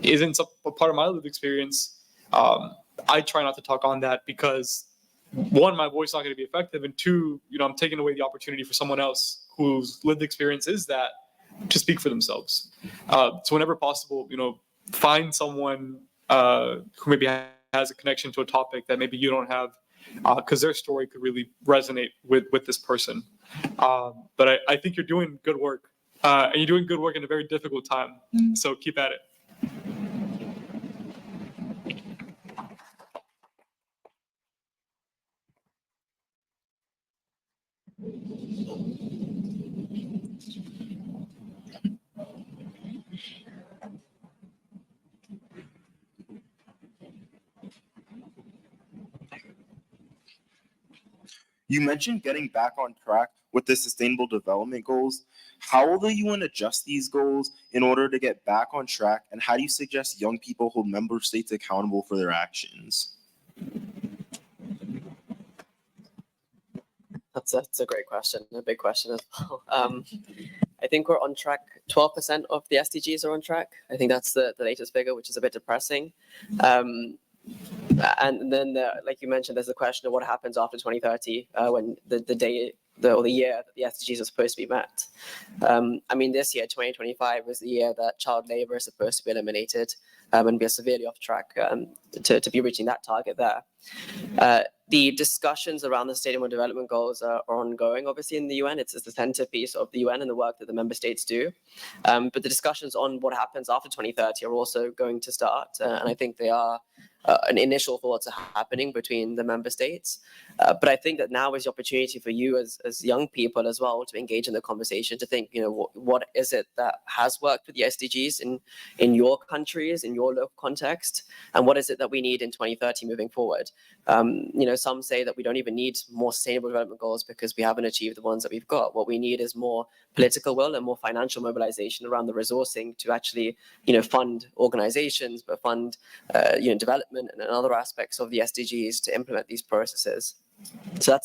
isn't a part of my lived experience, I try not to talk on that because, one, my voice is not going to be effective, and two, you know, I'm taking away the opportunity for someone else whose lived experience is that to speak for themselves. So whenever possible, you know, find someone who maybe has a connection to a topic that maybe you don't have, because their story could really resonate with this person. But I think you're doing good work, and you're doing good work in a very difficult time. So keep at it. You mentioned getting back on track with the Sustainable Development Goals. How will the UN adjust these goals in order to get back on track? And how do you suggest young people hold member states accountable for their actions? That's a great question, a big question as well. I think we're on track. 12% of the SDGs are on track. I think that's the latest figure, which is a bit depressing. And then, like you mentioned, there's the question of what happens after 2030 when the year that the SDGs are supposed to be met. I mean, this year, 2025, is the year that child labor is supposed to be eliminated, and we are severely off track to be reaching that target there. The discussions around the Sustainable Development Goals are ongoing, obviously, in the UN. It's the centerpiece of the UN and the work that the member states do. But the discussions on what happens after 2030 are also going to start, and I think they are an initial thoughts are happening between the member states. But I think that now is the opportunity for you as young people as well to engage in the conversation, to think, what is it that has worked with the SDGs in your countries, in your local context, and what is it that we need in 2030 moving forward? Some say that we don't even need more sustainable development goals because we haven't achieved the ones that we've got. What we need is more political will and more financial mobilization around the resourcing to actually, fund organizations, but fund, development and other aspects of the SDGs to implement these processes. So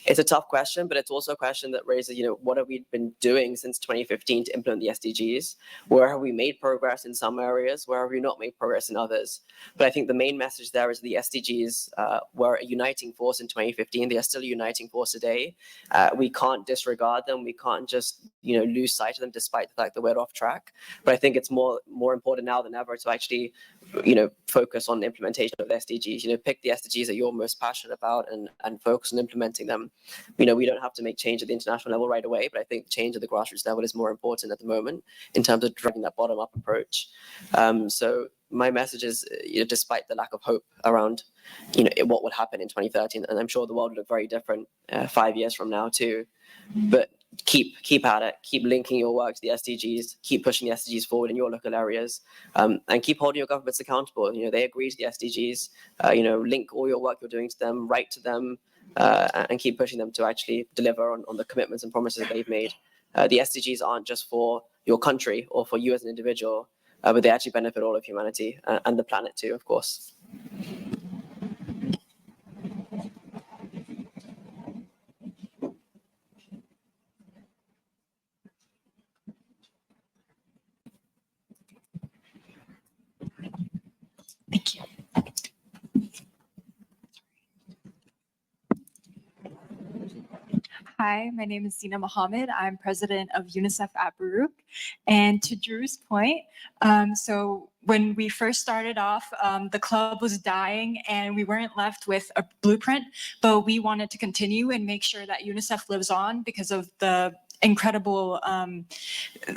it's a tough question, but it's also a question that raises, what have we been doing since 2015 to implement the SDGs? Where have we made progress in some areas? Where have we not made progress in others? But I think the main message there is the SDGs were a uniting force in 2015. They are still a uniting force today. We can't disregard them. We can't just, lose sight of them despite the fact that we're off track. But I think it's more important now than ever to actually, focus on the implementation of the SDGs. Pick the SDGs that you're most passionate about and focus on implementing them. We don't have to make change at the international level right away, but I think change at the grassroots level is more important at the moment in terms of driving that bottom-up approach. So my message is, despite the lack of hope around, what will happen in 2030, and I'm sure the world will look very different 5 years from now too, but keep at it, keep linking your work to the SDGs, keep pushing the SDGs forward in your local areas, and keep holding your governments accountable. They agree to the SDGs, link all your work you're doing to them, write to them, and keep pushing them to actually deliver on the commitments and promises that they've made. The SDGs aren't just for your country or for you as an individual, but they actually benefit all of humanity and the planet too, of course. Thank you. Hi, my name is Zina Mohammed. I'm president of UNICEF at Baruch. And to Drew's point, so when we first started off, the club was dying and we weren't left with a blueprint, but we wanted to continue and make sure that UNICEF lives on because of the incredible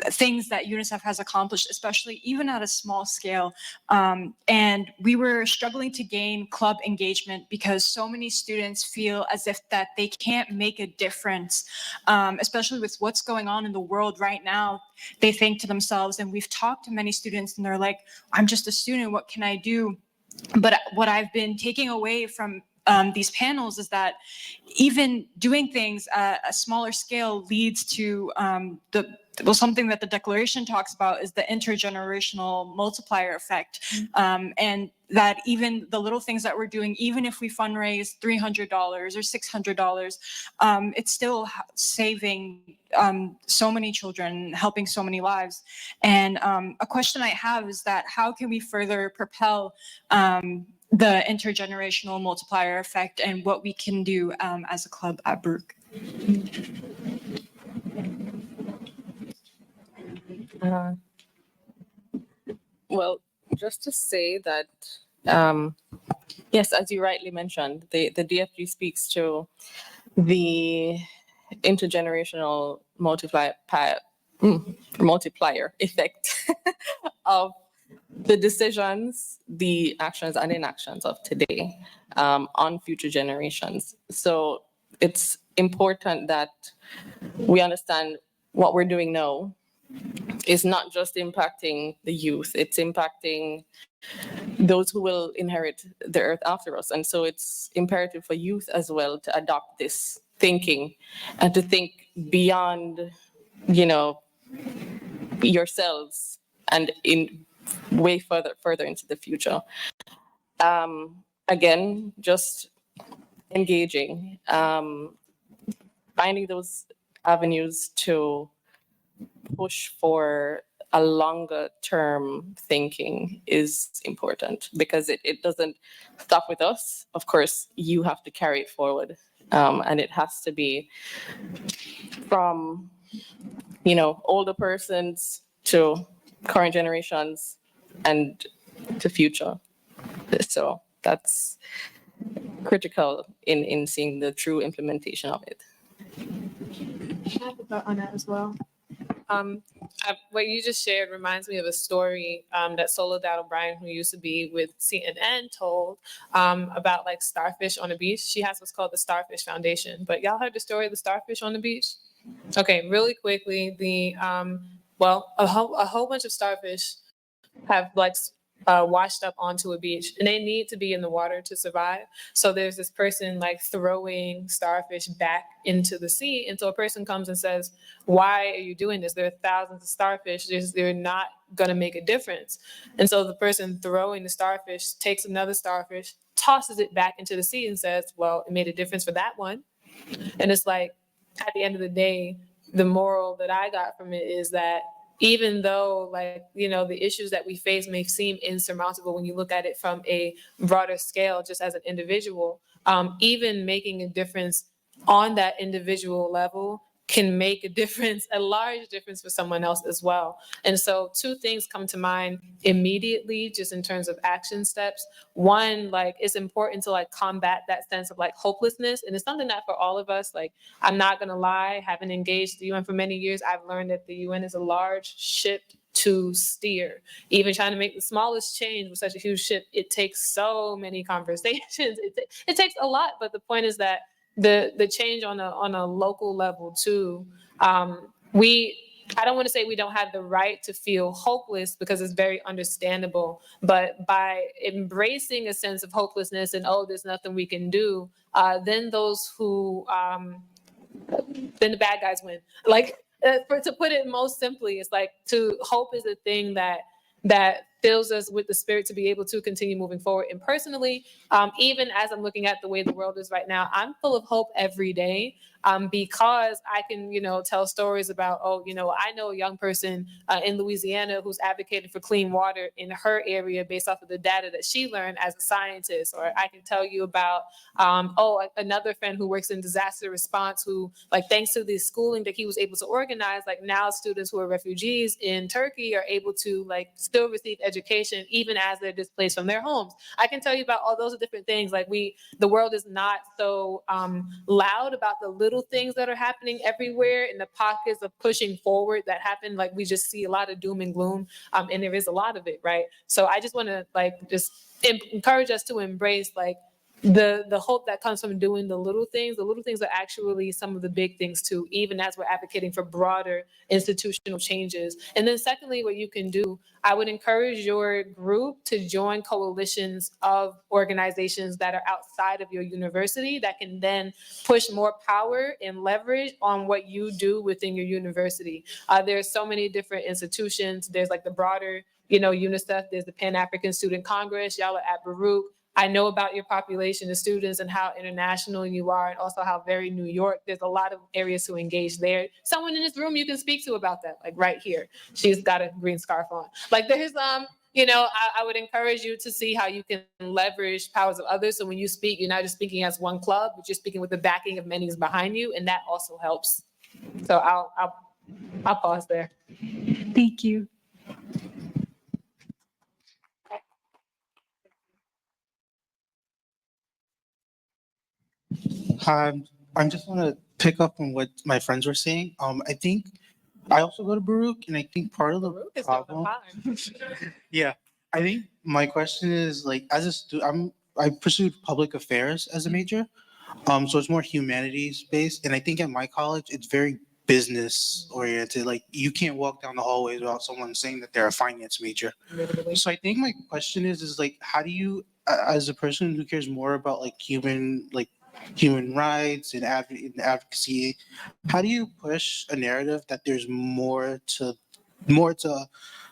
things that UNICEF has accomplished, especially even at a small scale. And we were struggling to gain club engagement because so many students feel as if that they can't make a difference, especially with what's going on in the world right now. They think to themselves, and we've talked to many students and they're like, I'm just a student, what can I do? But what I've been taking away from these panels is that even doing things at a smaller scale leads to something that the declaration talks about is the intergenerational multiplier effect. And that even the little things that we're doing, even if we fundraise $300 or $600, it's still saving so many children, helping so many lives. And a question I have is that how can we further propel the intergenerational multiplier effect and what we can do as a club at Baruch? Well, just to say that, yes, as you rightly mentioned, the DFG speaks to the intergenerational multiplier effect of the decisions, the actions and inactions of today on future generations. So it's important that we understand what we're doing now is not just impacting the youth, it's impacting those who will inherit the earth after us. And so it's imperative for youth as well to adopt this thinking and to think beyond, yourselves and in way further into the future. Again, just engaging, finding those avenues to push for a longer term thinking is important, because it doesn't stop with us. Of course, you have to carry it forward. And it has to be from, older persons to current generations and to future. So that's critical in seeing the true implementation of it. I have a thought on that as well. What you just shared reminds me of a story that Soledad O'Brien, who used to be with CNN, told about like starfish on the beach. She has what's called the Starfish Foundation. But y'all heard the story of the starfish on the beach? Okay, really quickly, a whole bunch of starfish have like washed up onto a beach, and they need to be in the water to survive. So there's this person like throwing starfish back into the sea. And so a person comes and says, why are you doing this? There are thousands of starfish. They're not going to make a difference. And so the person throwing the starfish takes another starfish, tosses it back into the sea and says, well, it made a difference for that one. And it's like, at the end of the day, the moral that I got from it is that even though, like, the issues that we face may seem insurmountable when you look at it from a broader scale, just as an individual, even making a difference on that individual level can make a difference, a large difference for someone else as well. And so two things come to mind immediately, just in terms of action steps. One, like, it's important to like combat that sense of like hopelessness. And it's something that for all of us, like, I'm not gonna lie, having engaged the UN for many years, I've learned that the UN is a large ship to steer. Even trying to make the smallest change with such a huge ship, it takes so many conversations. It takes a lot, but the point is that the change on a local level too. I don't want to say we don't have the right to feel hopeless, because it's very understandable. But by embracing a sense of hopelessness and, oh, there's nothing we can do, then those who then the bad guys win. Like, to put it most simply, it's like hope is a thing that fills us with the spirit to be able to continue moving forward. And personally, even as I'm looking at the way the world is right now, I'm full of hope every day, because I can, tell stories about, I know a young person in Louisiana who's advocating for clean water in her area based off of the data that she learned as a scientist. Or I can tell you about, another friend who works in disaster response who, like, thanks to the schooling that he was able to organize, like, now students who are refugees in Turkey are able to, like, still receive education even as they're displaced from their homes. I can tell you about all those different things. Like, the world is not so loud about the little things that are happening everywhere in the pockets of pushing forward that happen. Like, we just see a lot of doom and gloom, and there is a lot of it, right? So I just want to just encourage us to embrace the hope that comes from doing the little things. The little things are actually some of the big things too, even as we're advocating for broader institutional changes. And then secondly, what you can do, I would encourage your group to join coalitions of organizations that are outside of your university that can then push more power and leverage on what you do within your university. There's so many different institutions. There's like the broader, UNICEF, there's the Pan-African Student Congress, y'all are at Baruch. I know about your population of students and how international you are, and also how very New York. There's a lot of areas to engage there. Someone in this room you can speak to about that, like right here. She's got a green scarf on. Like, there's I would encourage you to see how you can leverage powers of others. So when you speak, you're not just speaking as one club, but you're speaking with the backing of many behind you, and that also helps. So I'll pause there. Thank you. I just want to pick up on what my friends were saying. I think I also go to Baruch, and I think part of the Baruch is doing problem. fine. Yeah, I think my question is, like, as a student, I pursued public affairs as a major, so it's more humanities based, and I think at my college it's very business oriented. Like you can't walk down the hallways without someone saying that they're a finance major. So I think my question is like, how do you, as a person who cares more about like human rights and advocacy, how do you push a narrative that there's more to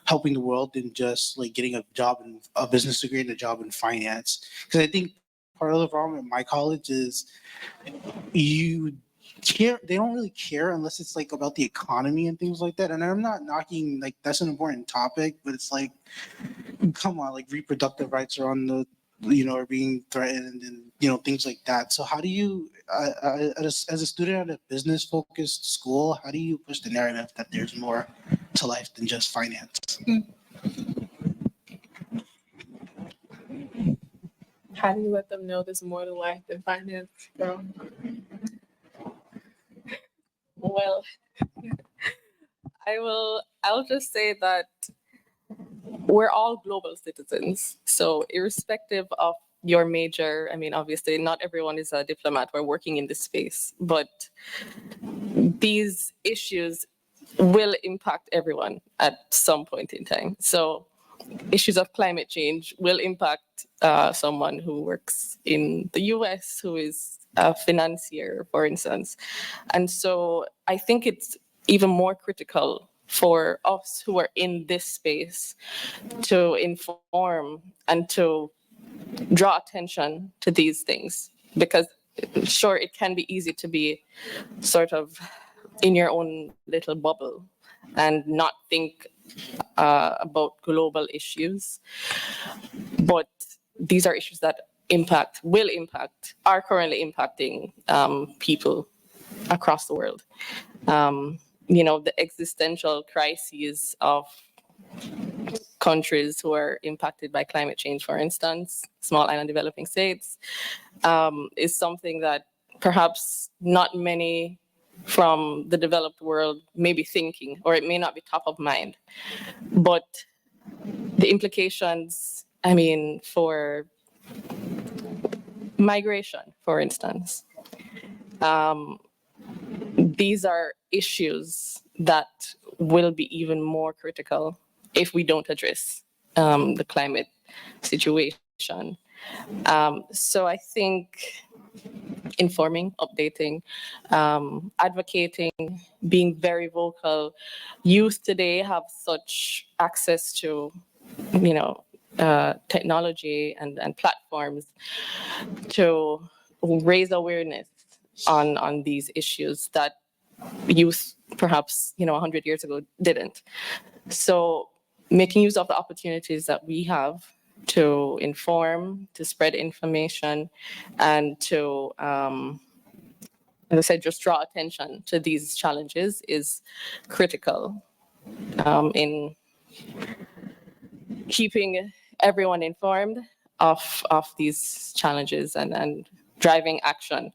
helping the world than just like getting a job in a business degree and a job in finance? Because I think part of the problem at my college is you care, they don't really care unless it's like about the economy and things like that. And I'm not knocking, like that's an important topic, but it's like, come on, like reproductive rights are on the, are being threatened and things like that. So how do you as a student at a business focused school, how do you push the narrative that there's more to life than just finance? How do you let them know there's more to life than finance, bro? Well, I'll just say that we're all global citizens. So irrespective of your major, I mean, obviously not everyone is a diplomat or working in this space, but these issues will impact everyone at some point in time. So issues of climate change will impact someone who works in the US, who is a financier, for instance. And so I think it's even more critical for us who are in this space to inform and to draw attention to these things. Because sure, it can be easy to be sort of in your own little bubble and not think about global issues. But these are issues that are currently impacting people across the world. The existential crises of countries who are impacted by climate change, for instance, small island developing states, is something that perhaps not many from the developed world may be thinking, or it may not be top of mind. But the implications, for migration, for instance, these are issues that will be even more critical if we don't address the climate situation. So I think informing, updating, advocating, being very vocal. Youth today have such access to, technology and platforms to raise awareness on these issues that youth perhaps 100 years ago didn't. So making use of the opportunities that we have to inform, to spread information, and to, as I said, just draw attention to these challenges is critical in keeping everyone informed of these challenges and driving action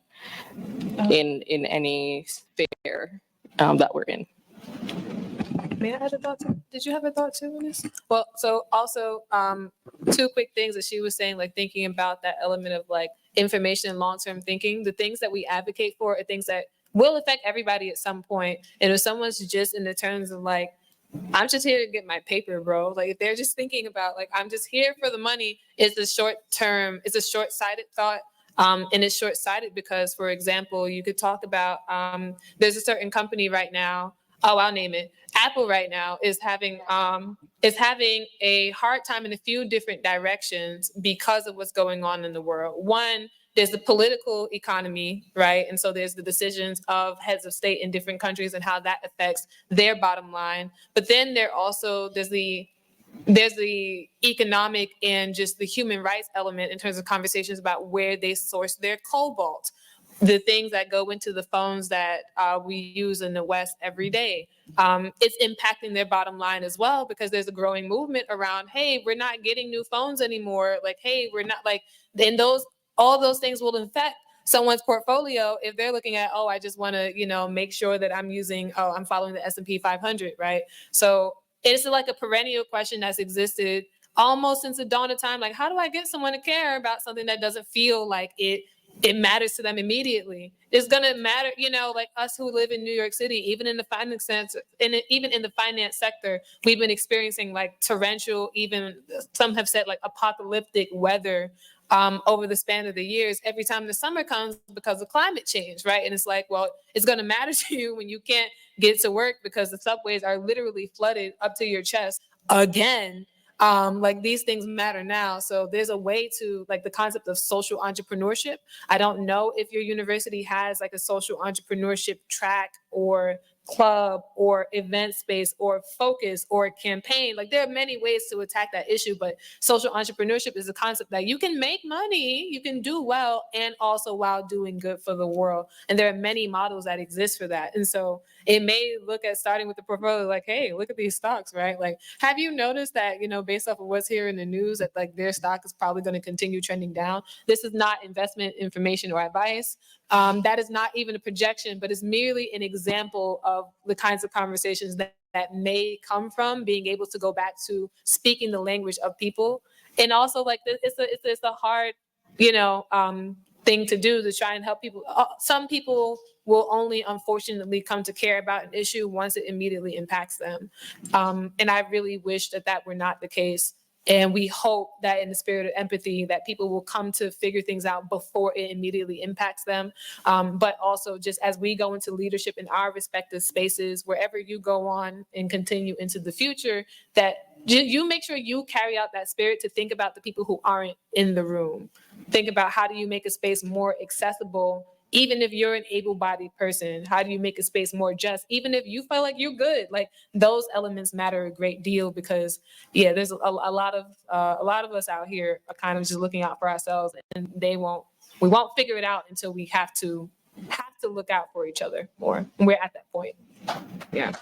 in any sphere that we're in. May I add a thought too? Did you have a thought too on this? Well, so also two quick things that she was saying, like thinking about that element of like information and long-term thinking. The things that we advocate for are things that will affect everybody at some point. And if someone's just in the terms of like, I'm just here to get my paper, bro. Like if they're just thinking about like, I'm just here for the money, it's a short-sighted thought. And it's short-sighted because, for example, you could talk about, there's a certain company right now, I'll name it. Apple right now is having a hard time in a few different directions because of what's going on in the world. One, there's the political economy, right? And so there's the decisions of heads of state in different countries and how that affects their bottom line. But then there's the economic and just the human rights element in terms of conversations about where they source their cobalt, the things that go into the phones that we use in the West every day. It's impacting their bottom line as well, because there's a growing movement around, hey, we're not getting new phones anymore. Like, hey, we're not like, then all those things will affect someone's portfolio if they're looking at, I just want to, make sure that I'm following the S&P 500, right? So it's like a perennial question that's existed almost since the dawn of time. Like, how do I get someone to care about something that doesn't feel like it it matters to them immediately. It's gonna matter, you know, like us who live in New York City, even in the finance sense, even in the finance sector, we've been experiencing like torrential, even some have said like apocalyptic weather over the span of the years, every time the summer comes because of climate change, right? And it's like, well, it's gonna matter to you when you can't get to work because the subways are literally flooded up to your chest again. Like these things matter now. So there's a way to like the concept of social entrepreneurship. I don't know if your university has like a social entrepreneurship track or club or event space or focus or campaign. Like there are many ways to attack that issue, but social entrepreneurship is a concept that you can make money, you can do well, and also while doing good for the world. And there are many models that exist for that. And so it may look at starting with the portfolio like, hey, look at these stocks, right? Like, have you noticed that, you know, based off of what's here in the news, that like their stock is probably going to continue trending down? This is not investment information or advice. That is not even a projection, but it's merely an example of the kinds of conversations that may come from being able to go back to speaking the language of people. And also like it's a hard, you know, thing to do to try and help people. Some people will only unfortunately come to care about an issue once it immediately impacts them. And I really wish that that were not the case. And we hope that in the spirit of empathy that people will come to figure things out before it immediately impacts them. But also just as we go into leadership in our respective spaces, wherever you go on and continue into the future, that you make sure you carry out that spirit to think about the people who aren't in the room. Think about how do you make a space more accessible. Even if you're an able-bodied person, how do you make a space more just? Even if you feel like you're good, like those elements matter a great deal because, yeah, there's a lot of us out here are kind of just looking out for ourselves, and we won't figure it out until we have to look out for each other more. And we're at that point. Yeah.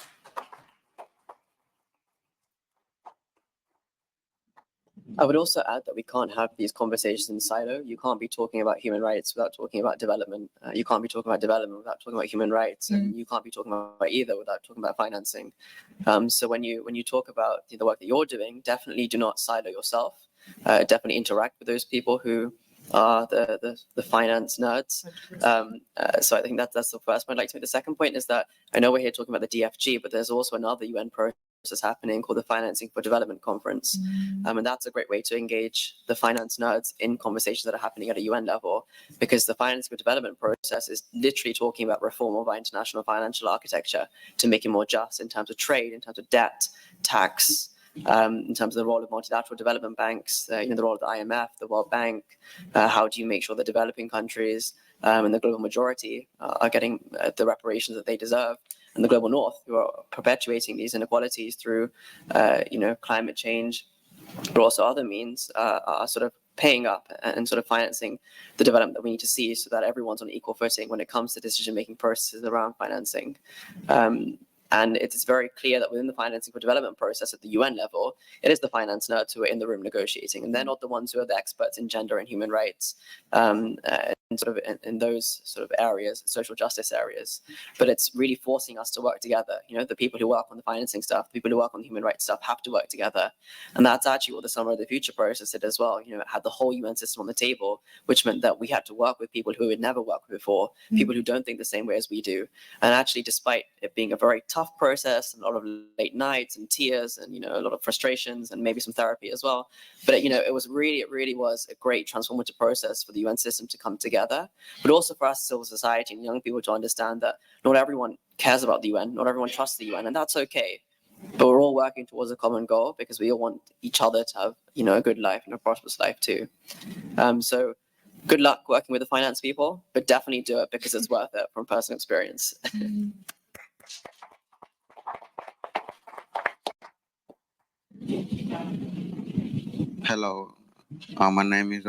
I would also add that we can't have these conversations in silo. You can't be talking about human rights without talking about development. You can't be talking about development without talking about human rights, and you can't be talking about either without talking about financing. So when you talk about the work that you're doing, definitely do not silo yourself. Definitely interact with those people who are the finance nerds. So I think that's the first point I'd like to make. The second point is that I know we're here talking about the DFG, but there's also another UN process happening called the Financing for Development Conference. And that's a great way to engage the finance nerds in conversations that are happening at a UN level, because the Financing for Development process is literally talking about reform of our international financial architecture to make it more just in terms of trade, in terms of debt, tax, in terms of the role of multilateral development banks, the role of the IMF, the World Bank. How do you make sure the developing countries and the global majority are getting the reparations that they deserve? And the global north, who are perpetuating these inequalities through, climate change, but also other means, are sort of paying up and sort of financing the development that we need to see so that everyone's on equal footing when it comes to decision-making processes around financing. And it is very clear that within the Financing for Development process at the UN level, it is the finance nerds who are in the room negotiating, and they're not the ones who are the experts in gender and human rights, and sort of in those sort of areas, social justice areas. But it's really forcing us to work together. The people who work on the financing stuff, the people who work on the human rights stuff have to work together. And that's actually what the Summer of the Future process did as well. It had the whole UN system on the table, which meant that we had to work with people who had never worked with before, people who don't think the same way as we do. And actually, despite it being a very tough process and a lot of late nights and tears and a lot of frustrations and maybe some therapy as well, but it really was a great transformative process for the UN system to come together, but also for us civil society and young people to understand that not everyone cares about the UN, not everyone trusts the UN, and that's okay, but we're all working towards a common goal because we all want each other to have a good life and a prosperous life too. So good luck working with the finance people, but definitely do it because it's worth it from personal experience. Hello, my name is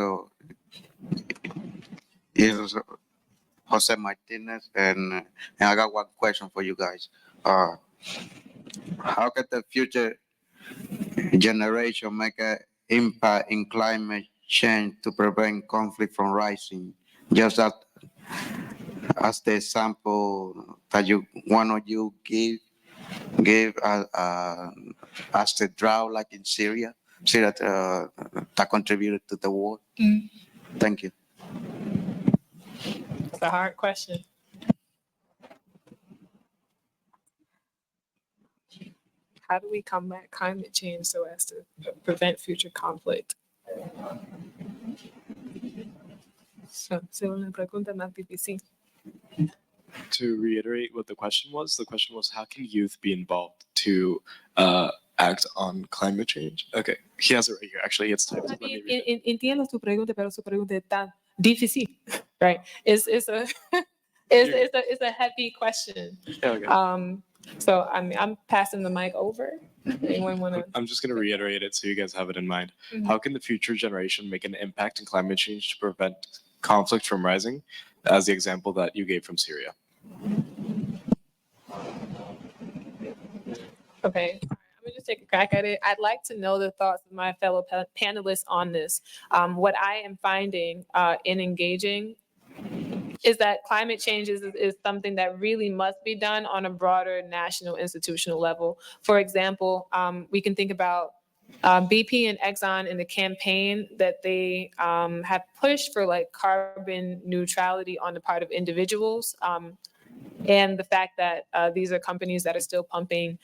Jose Martinez, and I got one question for you guys. How can the future generation make an impact in climate change to prevent conflict from rising? Just as the example that one of you give as the drought like in Syria that contributed to the war. Thank you. a hard question. How do we combat climate change so as to prevent future conflict? So, es una pregunta más difícil. To reiterate what the question was how can youth be involved to act on climate change? Okay, he has it right here. Actually, it's typed. Let me read it. Entiendo su pregunta, pero su pregunta es tan difícil, right? It's a heavy question. Okay. So I'm passing the mic over. Anyone want to? I'm just going to reiterate it so you guys have it in mind. Mhm. How can the future generation make an impact in climate change to prevent conflict from rising, as the example that you gave from Syria? Okay, I'm gonna just take a crack at it. I'd like to know the thoughts of my fellow panelists on this. What I am finding in engaging is that climate change is something that really must be done on a broader national institutional level. For example, we can think about BP and Exxon in the campaign that they have pushed for like carbon neutrality on the part of individuals. And the fact that these are companies that are still pumping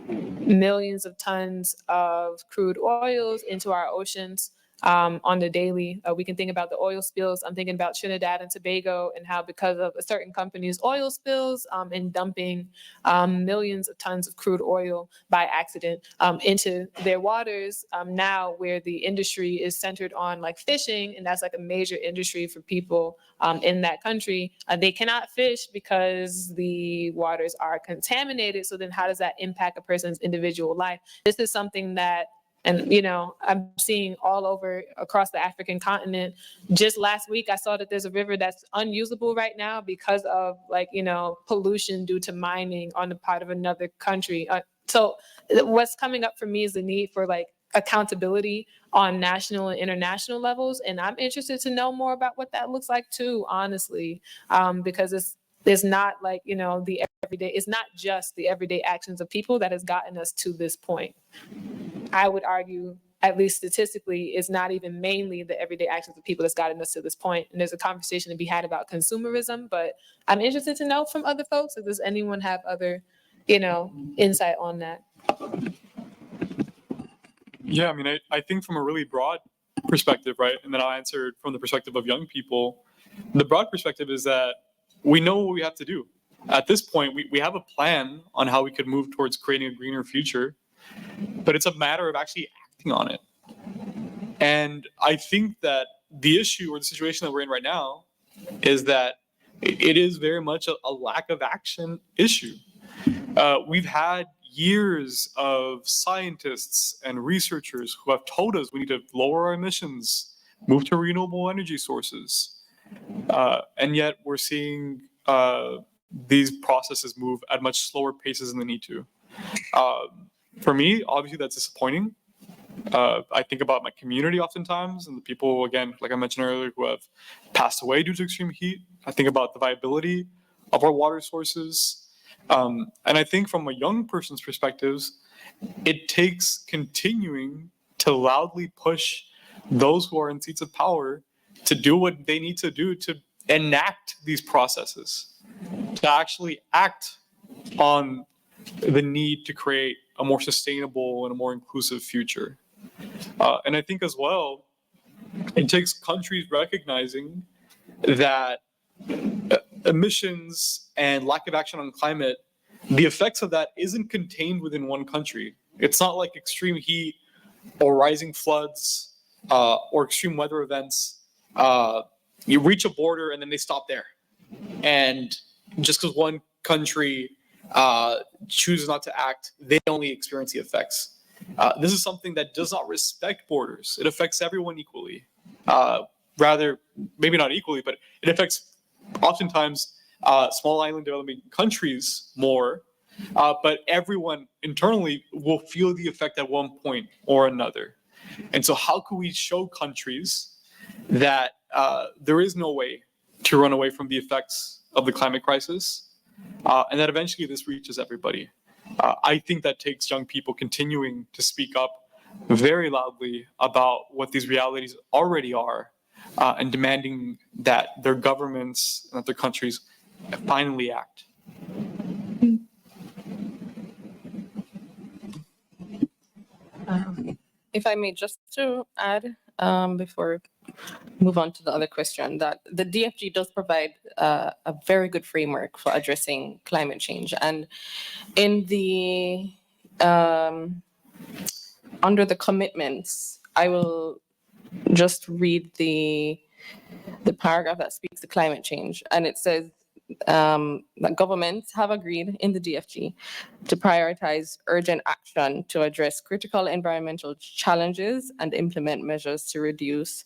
millions of tons of crude oils into our oceans on the daily. We can think about the oil spills. I'm thinking about Trinidad and Tobago and how because of a certain company's oil spills and dumping millions of tons of crude oil by accident into their waters, now where the industry is centered on like fishing, and that's like a major industry for people in that country, they cannot fish because the waters are contaminated. So then how does that impact a person's individual life? This is something that, and, you know, I'm seeing all over across the African continent. Just last week, I saw that there's a river that's unusable right now because of like, you know, pollution due to mining on the part of another country. So what's coming up for me is the need for like accountability on national and international levels. And I'm interested to know more about what that looks like too, honestly, because it's not like, you know, the everyday, it's not just the everyday actions of people that has gotten us to this point. I would argue, at least statistically, it's not even mainly the everyday actions of people that's gotten us to this point. And there's a conversation to be had about consumerism, but I'm interested to know from other folks if does anyone have other, you know, insight on that. Yeah, I mean, I think from a really broad perspective, right? And then I'll answer from the perspective of young people. The broad perspective is that we know what we have to do. At this point, we have a plan on how we could move towards creating a greener future, but it's a matter of actually acting on it. And I think that the issue or the situation that we're in right now is that it is very much a lack of action issue. We've had years of scientists and researchers who have told us we need to lower our emissions, move to renewable energy sources. And yet we're seeing these processes move at much slower paces than they need to. For me, obviously, that's disappointing. I think about my community oftentimes and the people, again, like I mentioned earlier, who have passed away due to extreme heat. I think about the viability of our water sources. And I think from a young person's perspectives, it takes continuing to loudly push those who are in seats of power to do what they need to do to enact these processes, to actually act on the need to create a more sustainable and a more inclusive future. And I think as well, it takes countries recognizing that emissions and lack of action on climate, the effects of that isn't contained within one country. It's not like extreme heat or rising floods or extreme weather events. You reach a border and then they stop there. And just because one country chooses not to act, they only experience the effects. This is something that does not respect borders. It affects everyone equally. Rather, maybe not equally, but it affects oftentimes small island developing countries more. But everyone internally will feel the effect at one point or another. And so how can we show countries that there is no way to run away from the effects of the climate crisis, and that eventually this reaches everybody? I think that takes young people continuing to speak up very loudly about what these realities already are, and demanding that their governments and that their countries finally act. If I may just to add, before move on to the other question, that the DFG does provide a very good framework for addressing climate change. And in the under the commitments, I will just read the paragraph that speaks to climate change. And it says that governments have agreed in the DFG to prioritize urgent action to address critical environmental challenges and implement measures to reduce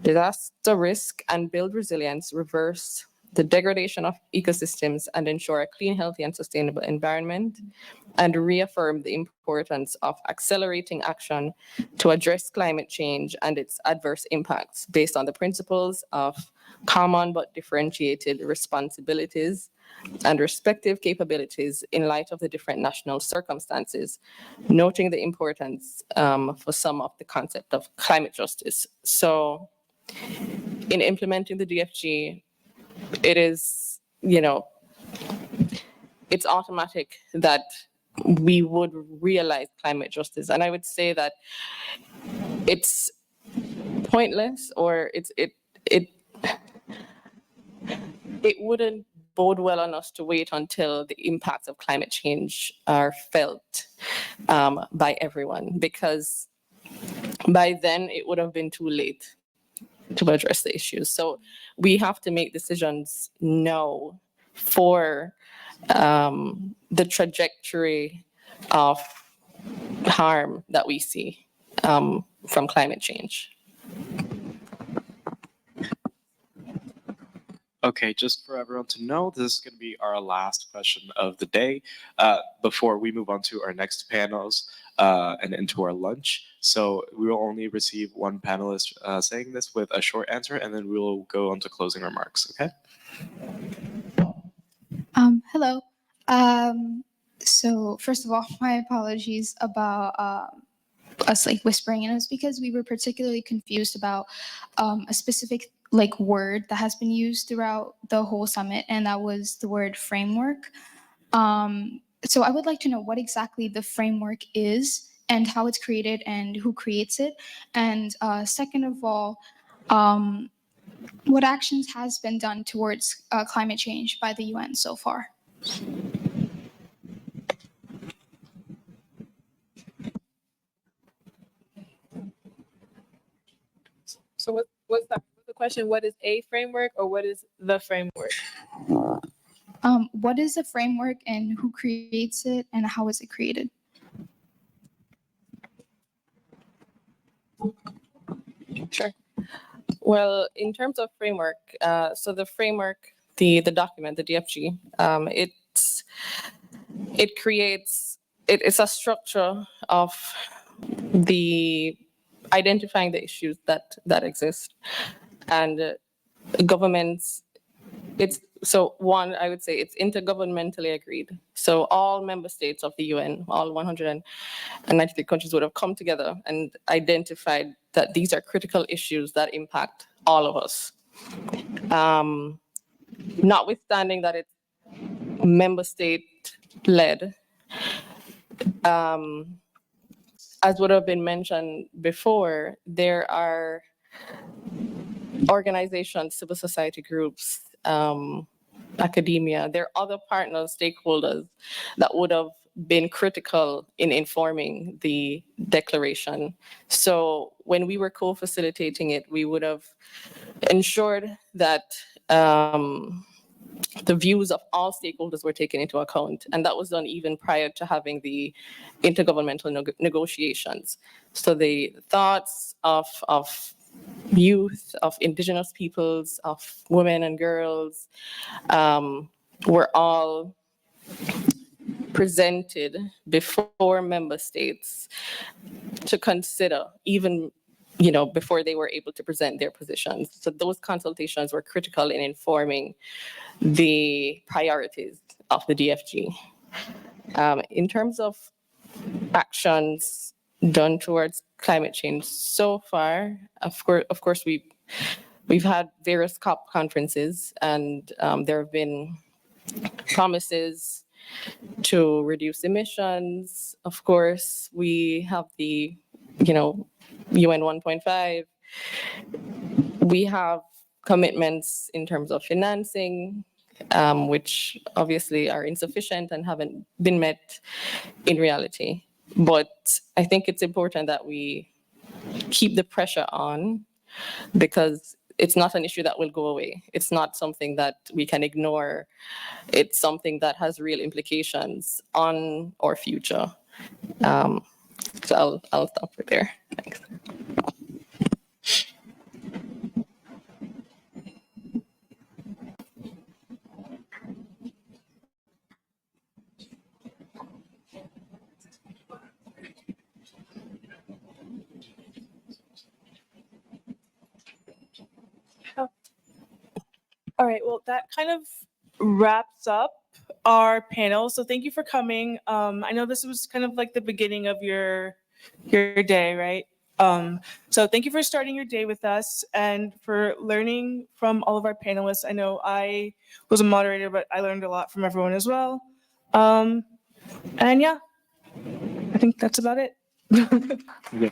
disaster risk and build resilience, reverse the degradation of ecosystems, and ensure a clean, healthy, and sustainable environment, and reaffirm the importance of accelerating action to address climate change and its adverse impacts based on the principles of common but differentiated responsibilities and respective capabilities in light of the different national circumstances, noting the importance for some of the concept of climate justice. So in implementing the DFG, it is, it's automatic that we would realize climate justice. And I would say that it's pointless, or it wouldn't bode well on us to wait until the impacts of climate change are felt by everyone, because by then it would have been too late to address the issues. So we have to make decisions now for the trajectory of harm that we see from climate change. Okay, just for everyone to know, this is going to be our last question of the day before we move on to our next panels and into our lunch. So we will only receive one panelist saying this with a short answer, and then we will go on to closing remarks, okay? Hello. So first of all, my apologies about us like whispering, and it was because we were particularly confused about a specific word that has been used throughout the whole summit, and that was the word framework. So I would like to know what exactly the framework is and how it's created and who creates it. And second of all, what actions has been done towards climate change by the UN so far? So what's the question? What is a framework, or what is the framework? What is the framework and who creates it and how is it created? Sure. Well, in terms of framework, so the framework, the document, the DFG, it's a structure of the identifying the issues that exist, and governments. I would say it's intergovernmentally agreed. So all member states of the UN, all 193 countries would have come together and identified that these are critical issues that impact all of us. Notwithstanding that it's member state led, as would have been mentioned before, there are organizations, civil society groups, academia, there are other partners, stakeholders that would have been critical in informing the declaration. So when we were co-facilitating it, we would have ensured that the views of all stakeholders were taken into account. And that was done even prior to having the intergovernmental negotiations. So the thoughts of youth, of indigenous peoples, of women and girls were all presented before member states to consider, even before they were able to present their positions. So those consultations were critical in informing the priorities of the DFG. In terms of actions done towards climate change so far, of course we we've had various COP conferences, and there have been promises to reduce emissions. Of course, we have the, UN 1.5. We have commitments in terms of financing, which obviously are insufficient and haven't been met in reality. But I think it's important that we keep the pressure on, because it's not an issue that will go away. It's not something that we can ignore. It's something that has real implications on our future. So I'll stop right there. Thanks. All right, well, that kind of wraps up our panel. So thank you for coming. I know this was kind of like the beginning of your day, right? So thank you for starting your day with us and for learning from all of our panelists. I know I was a moderator, but I learned a lot from everyone as well. And yeah, I think that's about it. Yeah.